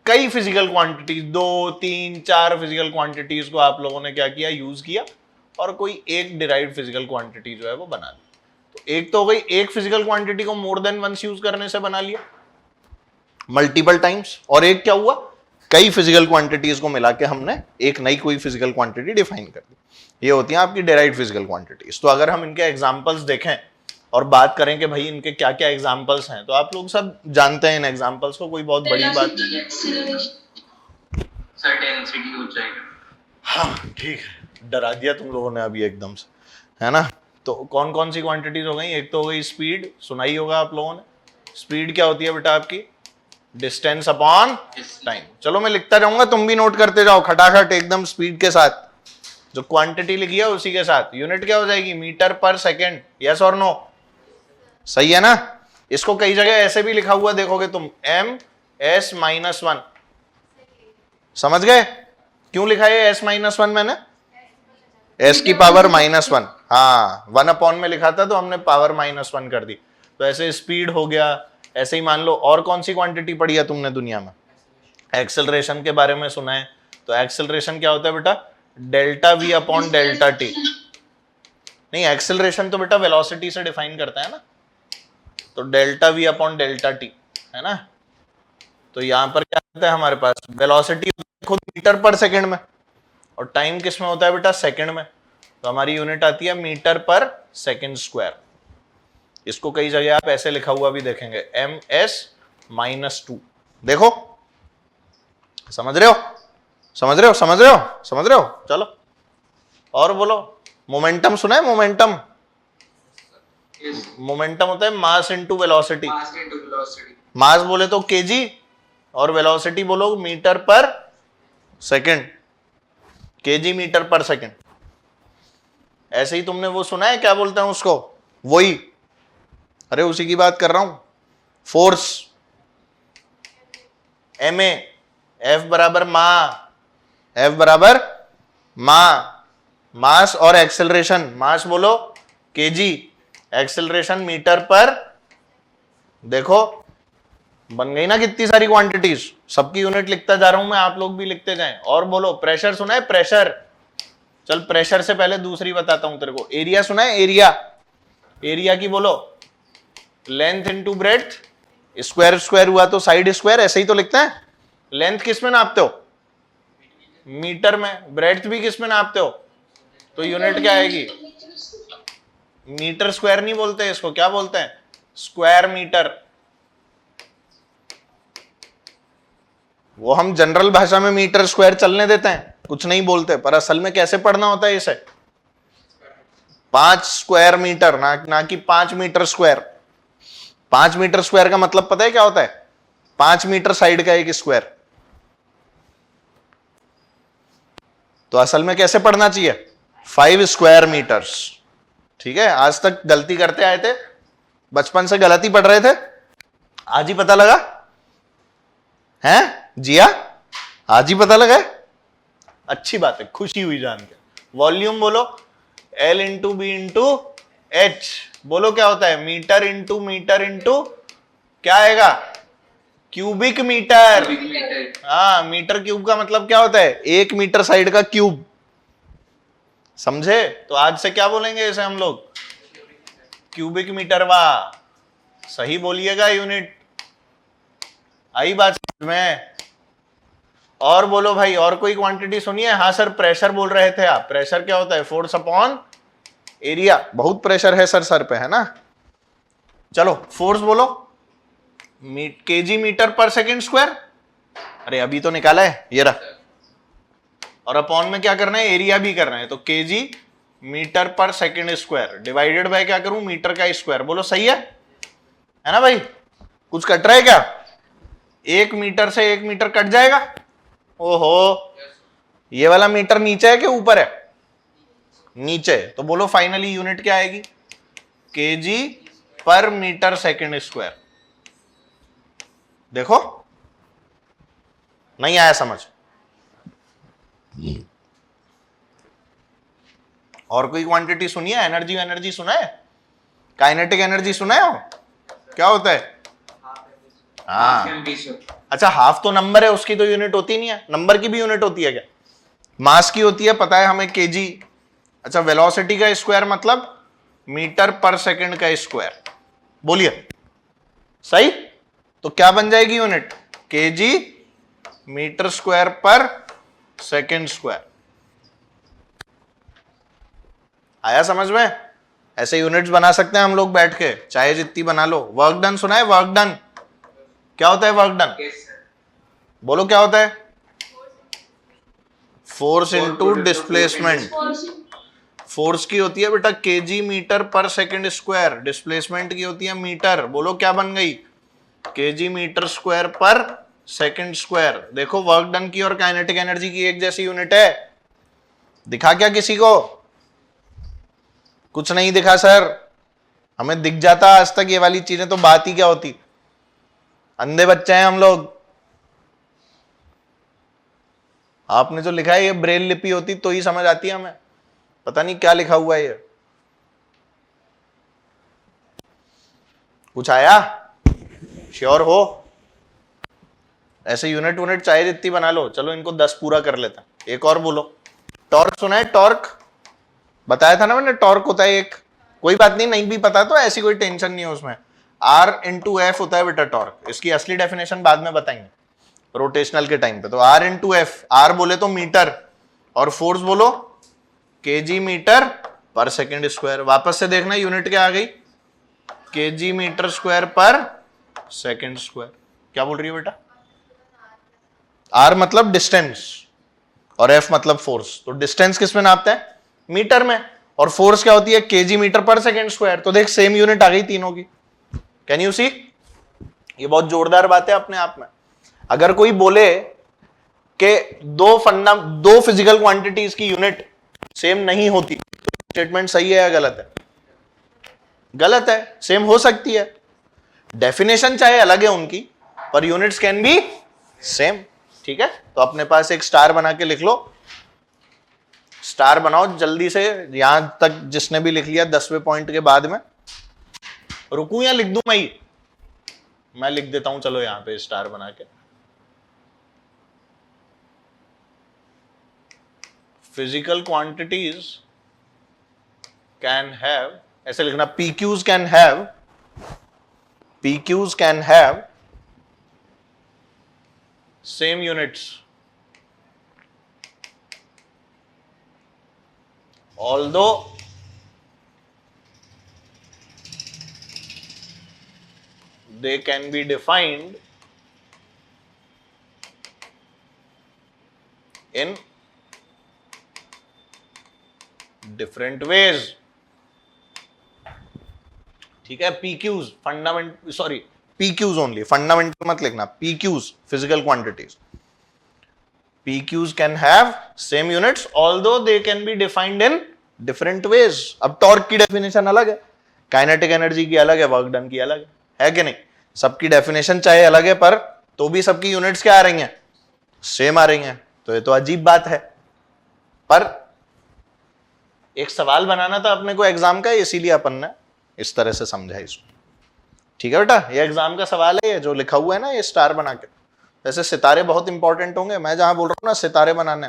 कई फिजिकल क्वांटिटीज, 2, 3, 4 फिजिकल क्वांटिटीज को आप लोगों ने क्या किया? यूज किया, और कोई एक डिराइव्ड फिजिकल क्वांटिटी जो है वो बना ली। तो एक तो हो गई, एक फिजिकल क्वांटिटी को मोर देन वंस यूज करने से बना लिया, मल्टीपल टाइम्स। और एक क्या हुआ? कई फिजिकल क्वांटिटीज को मिला के हमने एक नई कोई फिजिकल क्वांटिटी डिफाइन कर दी। ये होती है आपकी डिराइव्ड फिजिकल क्वांटिटीज। तो अगर हम इनके एग्जांपल्स देखें और बात करें कि भाई इनके क्या क्या एग्जांपल्स हैं, तो आप लोग सब जानते हैं इन एग्जांपल्स को, कोई बहुत बड़ी बात नहीं। हाँ ठीक है, डरा दिया तुम लोगों ने अभी एकदम से, है ना? तो कौन कौन सी क्वांटिटीज हो गई? एक तो हो गई स्पीड, सुनाई होगा आप लोगों ने। स्पीड क्या होती है बेटा आपकी? Distance upon time. चलो मैं लिखता जाऊंगा, तुम भी नोट करते जाओ खटाखट एकदम स्पीड के साथ। जो क्वांटिटी लिखी है उसी के साथ यूनिट क्या हो जाएगी? मीटर पर सेकेंड। यस और नो? सही है ना? इसको कई जगह ऐसे भी लिखा हुआ देखोगे तुम, m(s-1). समझ गए क्यों लिखा है s-1 मैंने? s की पावर -1, हाँ 1 में लिखा था तो हमने पावर -1 कर दी। तो ऐसे स्पीड हो गया, ऐसे ही मान लो। और कौन सी क्वांटिटी पढ़ी है तुमने दुनिया में? एक्सेलरेशन के बारे में सुना है। तो एक्सेलरेशन क्या होता है बेटा? Delta v upon delta T. नहीं, एक्सेलरेशन तो बेटा वेलोसिटी से डिफाइन करता है ना, तो delta v upon delta T है ना। तो यहां पर क्या होता है हमारे पास? वेलोसिटी खुद मीटर पर सेकंड में, और टाइम किस में होता है बेटा? सेकंड में। तो हमारी यूनिट आती है मीटर पर सेकंड स्क्वायर। इसको कई जगह आप ऐसे लिखा हुआ भी देखेंगे, ms-2। देखो, समझ रहे हो? समझ रहे हो? समझ रहे हो? समझ रहे हो? चलो और बोलो। मोमेंटम सुना है? मोमेंटम, मोमेंटम होता है मास इनटू वेलोसिटी। मास बोले तो केजी, और वेलोसिटी बोलो मीटर पर सेकंड, केजी मीटर पर सेकंड। ऐसे ही तुमने वो सुना है, क्या बोलते हैं उसको? वही, अरे उसी की बात कर रहा हूं। फोर्स, ma, F बराबर मा, F बराबर मा। मास और एक्सेलरेशन, मास बोलो केजी, एक्सेलरेशन मीटर पर। देखो बन गई ना कितनी सारी क्वांटिटीज। सबकी यूनिट लिखता जा रहा हूं मैं, आप लोग भी लिखते जाएं। और बोलो, प्रेशर सुना है? प्रेशर, चल प्रेशर से पहले दूसरी बताता हूं तेरे को। एरिया सुना है? एरिया, एरिया की बोलो length into breadth. Square square हुआ तो साइड स्क्वायर, ऐसे ही तो लिखता है। लेंथ किस में नापते हो? मीटर में। ब्रेड्थ भी किस में नापते हो? तो यूनिट क्या आएगी? मीटर स्क्वायर नहीं बोलते इसको, क्या बोलते हैं? Square metre. वो हम जनरल भाषा में मीटर स्क्वायर चलने देते हैं, कुछ नहीं बोलते, पर असल में कैसे पढ़ना होता है इसे? 5 स्क्वायर मीटर, ना कि 5 मीटर स्क्वायर। 5 मीटर स्क्वायर का मतलब पता है क्या होता है? 5 मीटर साइड का एक स्क्वायर। तो असल में कैसे पढ़ना चाहिए? 5 स्क्वायर मीटर्स। ठीक है, आज तक गलती करते आए थे, बचपन से गलती पढ़ रहे थे, आज ही पता लगा है? जिया, आज ही पता लगा? अच्छी बात है, खुशी हुई जान के। वॉल्यूम बोलो L into B into H. बोलो क्या होता है? मीटर इंटू क्या आएगा? Cubic metre. हाँ, मीटर क्यूब का मतलब क्या होता है? 1 मीटर साइड का क्यूब। समझे? तो आज से क्या बोलेंगे इसे हम लोग? Cubic metre. वाह, सही बोलिएगा, यूनिट आई बात समझ में? और बोलो भाई, और कोई क्वांटिटी सुनिए। हाँ सर, प्रेशर बोल रहे थे आप। प्रेशर क्या होता है? Force upon area. बहुत प्रेशर है सर पे, है ना? चलो फोर्स बोलो, केजी मीटर पर सेकंड स्क्वायर। अरे अभी तो निकाला है, ये रहा। और अपॉन में क्या करना है? एरिया भी करना है। तो केजी मीटर पर सेकंड स्क्वायर डिवाइडेड बाय क्या करूं? मीटर का स्क्वायर। बोलो सही है ना भाई? कुछ कट रहा है क्या? 1 मीटर से 1 मीटर कट जाएगा। ओहो, ये वाला मीटर नीचे है कि ऊपर है? नीचे। तो बोलो फाइनली यूनिट क्या आएगी? केजी पर मीटर सेकंड स्क्वायर। देखो, नहीं आया समझ? और कोई क्वांटिटी सुनिए। एनर्जी सुना है? काइनेटिक एनर्जी सुना है? क्या होता है? हाँ, अच्छा, हाफ तो नंबर है, उसकी तो यूनिट होती नहीं है। नंबर की भी यूनिट होती है क्या? मास की होती है, पता है हमें, केजी। अच्छा, वेलोसिटी का स्क्वायर मतलब मीटर पर सेकंड का स्क्वायर। बोलिए सही? तो क्या बन जाएगी यूनिट? केजी मीटर स्क्वायर पर सेकंड स्क्वायर। आया समझ में? ऐसे यूनिट्स बना सकते हैं हम लोग बैठ के, चाहे जितनी बना लो। वर्क डन सुना है? वर्क डन क्या होता है? वर्क डन बोलो क्या होता है? Force into displacement. फोर्स की होती है बेटा केजी मीटर पर सेकंड स्क्वायर, डिस्प्लेसमेंट की होती है मीटर। बोलो क्या बन गई? केजी मीटर स्क्वायर पर सेकंड स्क्वायर। देखो, वर्क डन की और काइनेटिक एनर्जी की एक जैसी यूनिट है। दिखा क्या किसी को? कुछ नहीं दिखा सर, हमें दिख जाता आज तक ये वाली चीजें, तो बात ही क्या होती। अंधे बच्चे हैं हम लोग। आपने जो लिखा है ये ब्रेल लिपि होती तो ही समझ आती है हमें, पता नहीं क्या लिखा हुआ है ये। कुछ आया? श्योर हो? ऐसे यूनिट चाहे जितनी बना लो, चलो इनको 10 पूरा कर लेता। एक और बोलो। टॉर्क सुना है? टॉर्क बताया था ना मैंने, टॉर्क होता है एक, कोई बात नहीं, नहीं भी पता तो ऐसी कोई टेंशन नहीं है उसमें। R इंटू एफ होता है बेटा टॉर्क। इसकी असली डेफिनेशन बाद में बताएंगे रोटेशनल के टाइम पे। तो R इंटू एफ, आर बोले तो मीटर और फोर्स बोलो केजी मीटर पर सेकेंड स्क्वायर। वापस से देखना यूनिट क्या आ गई, केजी मीटर स्क्वायर पर सेकेंड स्क्वायर। क्या बोल रही है बेटा? R मतलब डिस्टेंस और F मतलब फोर्स। तो डिस्टेंस किस में नापते हैं? मीटर में। और फोर्स क्या होती है? केजी मीटर पर सेकेंड स्क्वायर। तो देख सेम यूनिट आ गई तीनों की। कैन यू सी? ये बहुत जोरदार बात है अपने आप में। अगर कोई बोले कि दो फिजिकल क्वांटिटीज की यूनिट सेम नहीं होती, तो स्टेटमेंट सही है या गलत है? गलत है। सेम हो सकती है, डेफिनेशन चाहे अलग है उनकी, पर यूनिट्स कैन बी सेम। ठीक है, तो अपने पास एक स्टार बना के लिख लो। स्टार बनाओ जल्दी से, यहां तक जिसने भी लिख लिया 10वें पॉइंट के बाद में। रुकूं या लिख दूं? मैं लिख देता हूं, चलो यहां पे स्टार बना के। फिजिकल क्वांटिटीज कैन हैव, ऐसे लिखना, PQs can have same units although they can be defined in different ways। ठीक है, PQs fundamental, sorry PQs only, fundamental मत लिखना। PQs physical quantities, PQs can have same units although they can be defined in different ways। अब torque की definition अलग है, kinetic energy की अलग है, वर्क डन की अलग है कि नहीं? सबकी डेफिनेशन चाहे अलग है, पर तो भी सबकी यूनिट्स क्या आ रही हैं? सेम आ रही हैं। तो ये तो अजीब बात है, पर एक सवाल बनाना था अपने को एग्जाम का, इसीलिए अपन ने इस तरह से समझा इसको। ठीक है बेटा, ये एग्जाम का सवाल है, ये जो लिखा हुआ है ना ये स्टार बना के। वैसे सितारे बहुत इंपॉर्टेंट होंगे, मैं जहां बोल रहा हूं ना सितारे बनाने,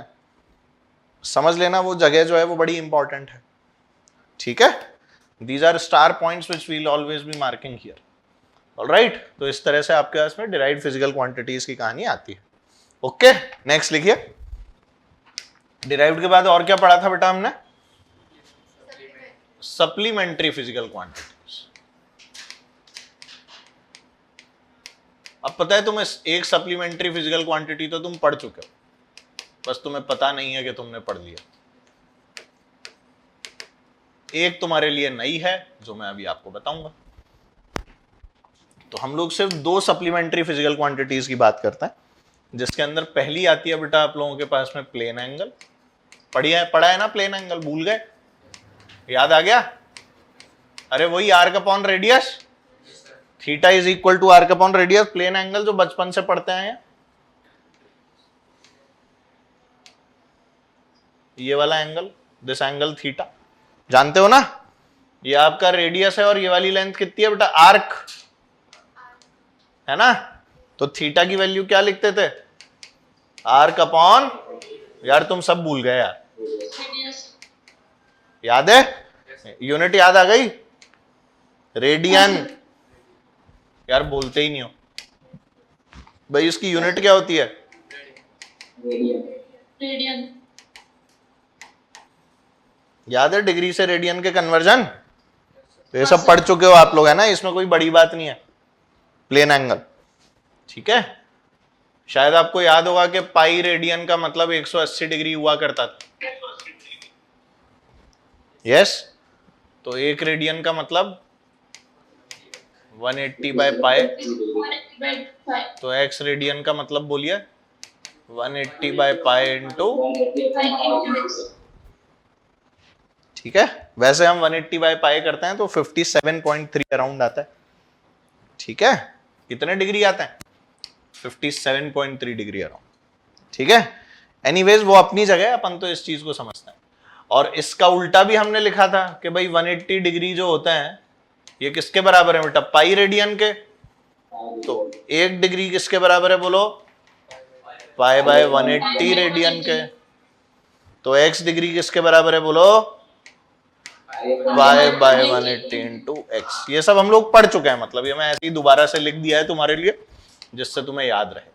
समझ लेना वो जगह जो है वो बड़ी इंपॉर्टेंट है। ठीक है, these are star points which we will always be marking here. Alright, तो इस तरह से आपके पास में डिराइव्ड फिजिकल क्वांटिटीज की कहानी आती है। ओके, नेक्स्ट लिखिए। डिराइव्ड के बाद और क्या पढ़ा था बेटा हमने? Supplementary physical quantities. अब पता है तुम्हें, एक सप्लीमेंट्री फिजिकल क्वांटिटी तो तुम पढ़ चुके हो, बस तुम्हें पता नहीं है कि तुमने पढ़ लिया। एक तुम्हारे लिए नई है जो मैं अभी आपको बताऊंगा। तो हम लोग सिर्फ 2 सप्लीमेंट्री फिजिकल क्वांटिटीज की बात करते हैं, जिसके अंदर पहली आती है बेटा आप लोगों के पास में प्लेन एंगल। पढ़ा है ना प्लेन एंगल? भूल गए? याद आ गया? अरे वही arc upon radius, theta is equal to arc upon radius, plane angle जो बचपन से पढ़ते हैं। ये वाला एंगल, दिस एंगल थीटा, जानते हो ना? ये आपका रेडियस है और ये वाली लेंथ कितनी है बेटा? आर्क है ना? तो थीटा की वैल्यू क्या लिखते थे? आर्क अपॉन, यार तुम सब भूल गए यार, याद है? यूनिट याद आ गई? रेडियन। यार बोलते ही नहीं हो भाई, इसकी यूनिट क्या होती है? रेडियन। याद है डिग्री से रेडियन के कन्वर्जन? तो ये सब पढ़ चुके हो आप लोग, है ना? इसमें कोई बड़ी बात नहीं है। प्लेन एंगल, ठीक है। शायद आपको याद होगा कि पाई रेडियन का मतलब 180 डिग्री हुआ करता था। यस, तो 1 रेडियन का मतलब 180 बाय पाई। तो x रेडियन का मतलब बोलिए 180 बाय पाई इंटू, ठीक है, वैसे हम 180 बाय पाई करते हैं तो 57.3 अराउंड आता है। ठीक है, कितने डिग्री आता है? 57.3 डिग्री अराउंड। ठीक है, एनीवेज वो अपनी जगह है, अपन तो इस चीज को समझते हैं। और इसका उल्टा भी हमने लिखा था कि भाई 180 डिग्री जो होता है ये किसके बराबर है बेटा? पाई रेडियन के। तो 1 डिग्री किसके बराबर है बोलो? पाई बाय 180 रेडियन के। तो x डिग्री किसके बराबर है बोलो? Pi by 180 into x. ये सब हम लोग पढ़ चुके हैं, मतलब ये मैं ऐसे ही दोबारा से लिख दिया है तुम्हारे लिए जिससे तुम्हें याद रहे।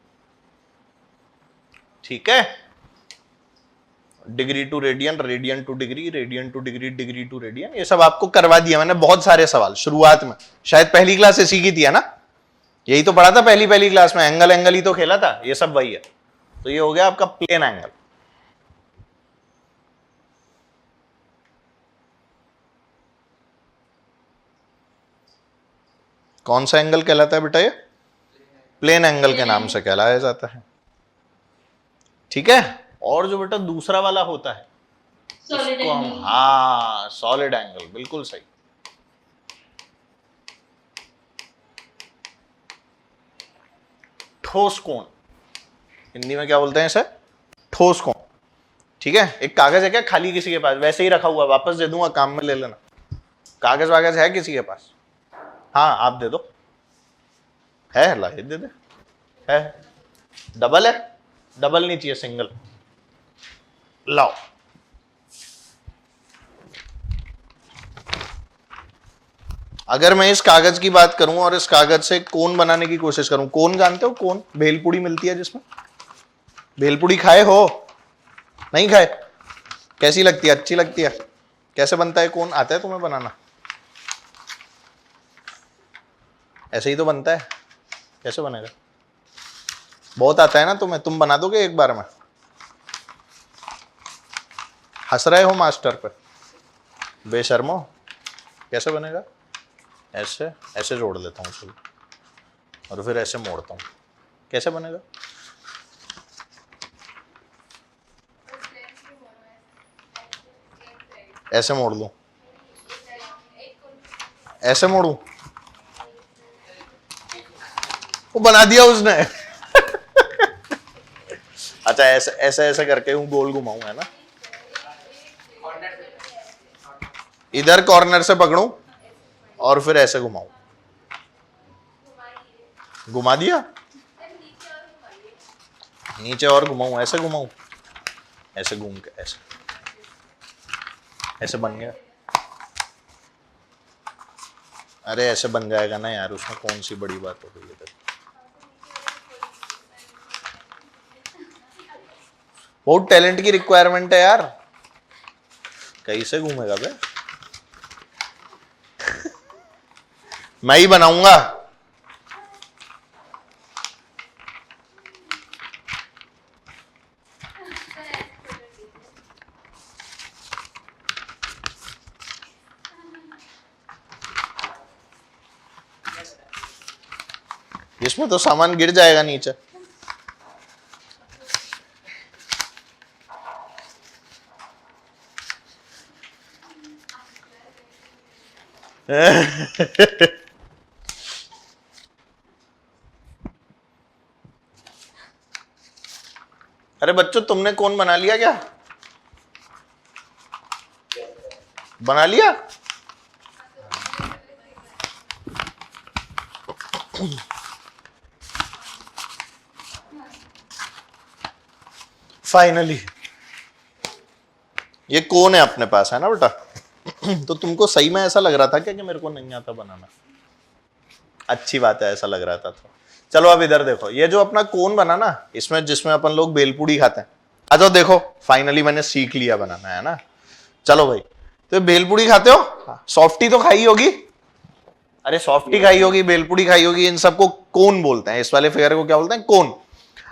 ठीक है, degree to radian, radian to degree, radian to degree, degree to radian, ये सब आपको करवा दिया मैंने। बहुत सारे सवाल शुरुआत में, शायद पहली क्लास इसी की थी है ना, यही तो पढ़ा था पहली क्लास में, एंगल एंगल ही तो खेला था, ये सब वही है। तो ये हो गया आपका प्लेन एंगल। कौन सा एंगल कहलाता है बेटा? ये प्लेन एंगल के नाम से कहलाया जाता है। ठीक है, और जो बेटा दूसरा वाला होता है उसको हम, हाँ सॉलिड एंगल, बिल्कुल सही। ठोस कोण, हिंदी में क्या बोलते हैं इसे? ठोस कोण। ठीक है, एक कागज है क्या खाली किसी के पास? वैसे ही रखा हुआ, वापस दे दूंगा, काम में ले लेना। कागज वागज है किसी के पास? हाँ आप दे दो। है, ला दे दे। है, डबल है? डबल नहीं चाहिए, सिंगल लाओ। अगर मैं इस कागज की बात करूं और इस कागज से कोन बनाने की कोशिश करूं, कोन जानते हो? कोन भेलपुड़ी मिलती है जिसमें, भेलपुड़ी खाए हो? नहीं खाए? कैसी लगती है? अच्छी लगती है? कैसे बनता है कोन? आता है तुम्हें बनाना? ऐसे ही तो बनता है, कैसे बनेगा? बहुत आता है ना तुम्हें, तुम बना दोगे एक बार में? हंस रहे हो मास्टर पे, बेशर्मो। कैसे बनेगा? ऐसे, ऐसे जोड़ लेता हूँ चलो, और फिर ऐसे मोड़ता हूँ। कैसे बनेगा? ऐसे मोड़ लूं? ऐसे मोड़ू? वो बना दिया उसने। अच्छा, ऐसे ऐसे ऐसे करके हूँ गोल घुमाऊं, है ना? इधर कॉर्नर से पकड़ूं और फिर ऐसे घुमाऊं। घुमा दिया? नीचे और घुमाऊं? ऐसे घुमाऊं? ऐसे घूम के ऐसे, ऐसे बन गया। अरे ऐसे बन जाएगा ना यार, उसमें कौन सी बड़ी बात हो गई है? बहुत टैलेंट की रिक्वायरमेंट है यार, कैसे घूमेगा बे? मैं ही बनाऊंगा। इसमें तो सामान गिर जाएगा नीचे। अरे बच्चों, तुमने कौन बना लिया क्या? बना लिया? फाइनली ये कौन है अपने पास, है ना बेटा? तो तुमको सही में ऐसा लग रहा था क्या कि मेरे को नहीं आता बनाना? अच्छी बात है, ऐसा लग रहा था तो। चलो अब इधर देखो, ये जो अपना कोन बना ना, इसमें जिसमें अपन लोग भेलपूड़ी खाते हैं, आ जाओ देखो, फाइनली मैंने सीख लिया बनाना, है ना? चलो भाई, तो भेलपूड़ी खाते हो? सॉफ्टी तो खाई होगी। अरे सॉफ्टी खाई होगी, भेलपूड़ी खाई होगी, इन सबको कोन बोलते हैं। इस वाले फिगर को क्या बोलते हैं? कोन।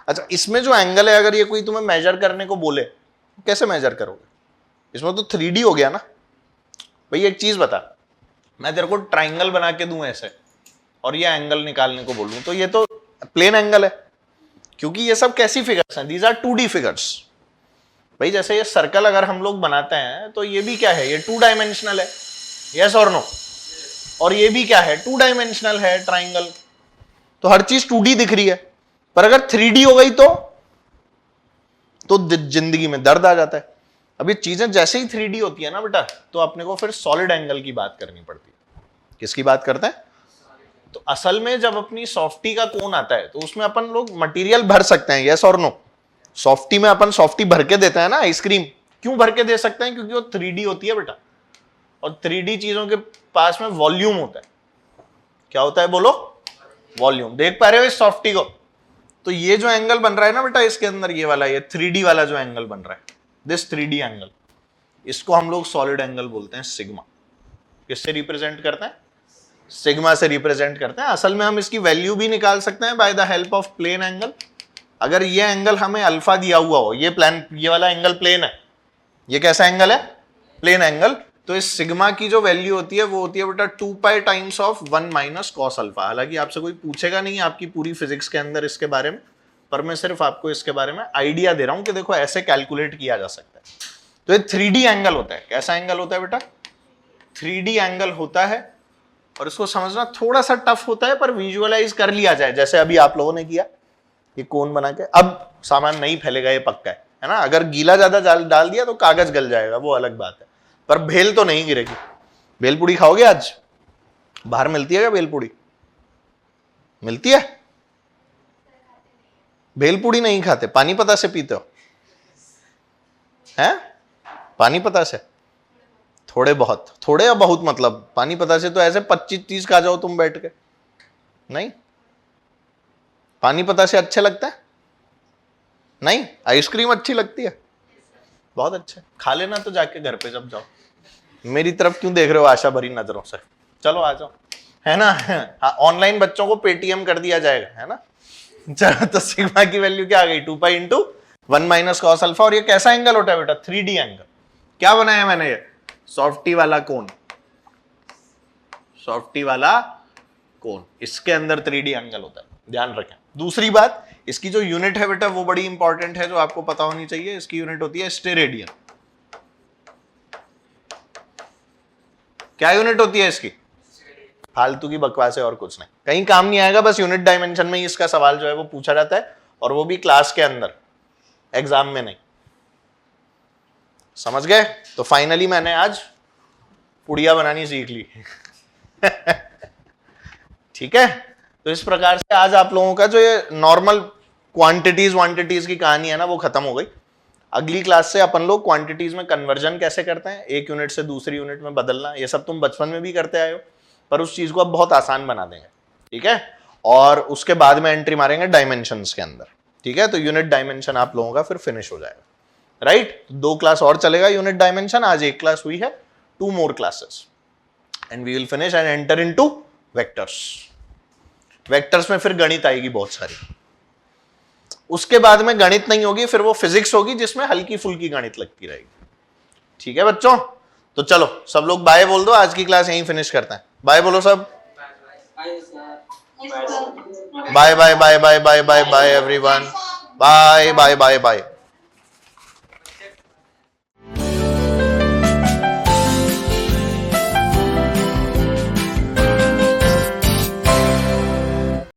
अच्छा, इसमें जो एंगल है, अगर ये कोई तुम्हें मेजर करने को बोले, कैसे मेजर करोगे? इसमें तो 3D हो गया ना भाई। एक चीज बता, मैं तेरे को ट्राइंगल बना के दूं ऐसे, और ये एंगल निकालने को बोलूं, तो ये तो प्लेन एंगल है, क्योंकि ये सब कैसी फिगर्स हैं? These are 2D figures. भाई जैसे ये सर्कल अगर हम लोग बनाते हैं तो ये भी क्या है, ये 2 डायमेंशनल है, यस और नो। और ये भी क्या है, 2 डायमेंशनल है, ट्राइंगल। तो हर चीज 2D दिख रही है, पर अगर 3D हो गई तो जिंदगी में दर्द आ जाता है। अब ये चीजें जैसे ही 3D होती है ना बेटा, तो अपने को फिर सॉलिड एंगल की बात करनी पड़ती है। किसकी बात करते हैं? तो असल में जब अपनी सॉफ्टी का कोन आता है तो उसमें अपन लोग मटेरियल भर सकते हैं, यस और नो। सॉफ्टी में अपन सॉफ्टी भर के देते हैं ना, आइसक्रीम क्यों भर के दे सकते हैं? क्योंकि वो 3D होती है बेटा, और 3D चीजों के पास में वॉल्यूम होता है। क्या होता है बोलो? वॉल्यूम। देख पा रहे हो इस सॉफ्टी को? तो ये जो एंगल बन रहा है ना बेटा इसके अंदर, ये वाला, ये 3D वाला जो एंगल बन रहा है, दिस 3D एंगल, इसको हम लोग सॉलिड एंगल बोलते हैं, सिग्मा। किससे रिप्रेजेंट करते हैं? सिग्मा से रिप्रेजेंट करते हैं। असल में हम इसकी वैल्यू भी निकाल सकते हैं by the help of plane angle. अगर ये एंगल हमें अल्फा दिया हुआ हो, ये वाला एंगल प्लेन है, ये कैसा एंगल है? Plane angle. तो इस सिग्मा की जो वैल्यू होती है वो होती है बेटा 2 पाई times of 1 minus cos alpha. हालांकि आपसे कोई पूछेगा नहीं आपकी पूरी फिजिक्स के अंदर इसके बारे में, पर मैं सिर्फ आपको इसके बारे में आइडिया दे रहा हूं कि देखो ऐसे कैलकुलेट किया जा सकता है। तो ये 3D एंगल होता है। कैसा एंगल होता है बेटा? 3D एंगल होता है, और इसको समझना थोड़ा सा टफ होता है, पर विजुअलाइज कर लिया जाए जैसे अभी आप लोगों ने किया, ये कोन बना के। अब सामान नहीं फैलेगा, ये पक्का है ना। अगर गीला ज्यादा डाल दिया तो कागज गल जाएगा, वो अलग बात है, पर भेल तो नहीं गिरेगी। भेलपुड़ी खाओगे आज? बाहर मिलती है क्या भेलपुड़ी? मिलती है? भेलपुड़ी नहीं खाते, पानी पता से पीते हो? हैं? पानी पता से थोड़े बहुत, थोड़े या बहुत, मतलब पानी पता से तो ऐसे 25-30 खा जाओ तुम बैठ के। नहीं, पानी पता से अच्छे लगता है? नहीं, आइसक्रीम अच्छी लगती है? बहुत अच्छा, खा लेना तो जाके घर पे जब जाओ। मेरी तरफ क्यों देख रहे हो आशा भरी नजरों से? चलो आ जाओ, है ना। हाँ, ऑनलाइन बच्चों को पेटीएम कर दिया जाएगा, है ना। चलो, तो सिग्मा की वैल्यू क्या आ गई? 2 pi into 1 minus cos alpha. और ये कैसा एंगल होता है बेटा? 3D angle. क्या बनाया मैंने? ये सॉफ्टी वाला कोन, सॉफ्टी वाला कोन, इसके अंदर 3D एंगल होता है, ध्यान रखें। दूसरी बात, इसकी जो यूनिट है बेटा वो बड़ी इंपॉर्टेंट है, जो आपको पता होनी चाहिए। इसकी यूनिट होती है स्टेरेडियन। क्या यूनिट होती है इसकी? फालतू की बकवास है और कुछ नहीं, कहीं काम नहीं आएगा। बस यूनिट डायमेंशन में ही इसका सवाल जो है वो पूछा जाता है, और वो भी क्लास के अंदर, एग्जाम में नहीं। समझ गए? तो फाइनली मैंने आज पुड़िया बनानी सीख ली। ठीक है, तो इस प्रकार से आज आप लोगों का जो ये नॉर्मल क्वांटिटीज की कहानी है ना, वो खत्म हो गई। अगली क्लास से अपन लोग क्वांटिटीज में कन्वर्जन कैसे करते हैं, एक यूनिट से दूसरी यूनिट में बदलना, ये सब तुम बचपन में भी करते आए हो, पर उस चीज को अब बहुत आसान बना देंगे। ठीक है, और उसके बाद में एंट्री मारेंगे डायमेंशंस के अंदर। ठीक है, तो यूनिट डायमेंशन आप लोगों का फिर फिनिश हो जाएगा। राइट, 2 क्लास और चलेगा यूनिट डायमेंशन। आज 1 क्लास हुई है, 2 more classes and we will finish and enter into vectors. Vectors में फिर गणित आएगी बहुत सारी। उसके बाद में गणित नहीं होगी, फिर वो फिजिक्स होगी जिसमें हल्की फुल्की गणित लगती रहेगी। ठीक है बच्चों, तो चलो सब लोग बाय बोल दो, आज की क्लास यहीं फिनिश करते हैं। बाय बोलो सब। Bye bye bye bye bye bye bye bye everyone. Bye bye bye bye.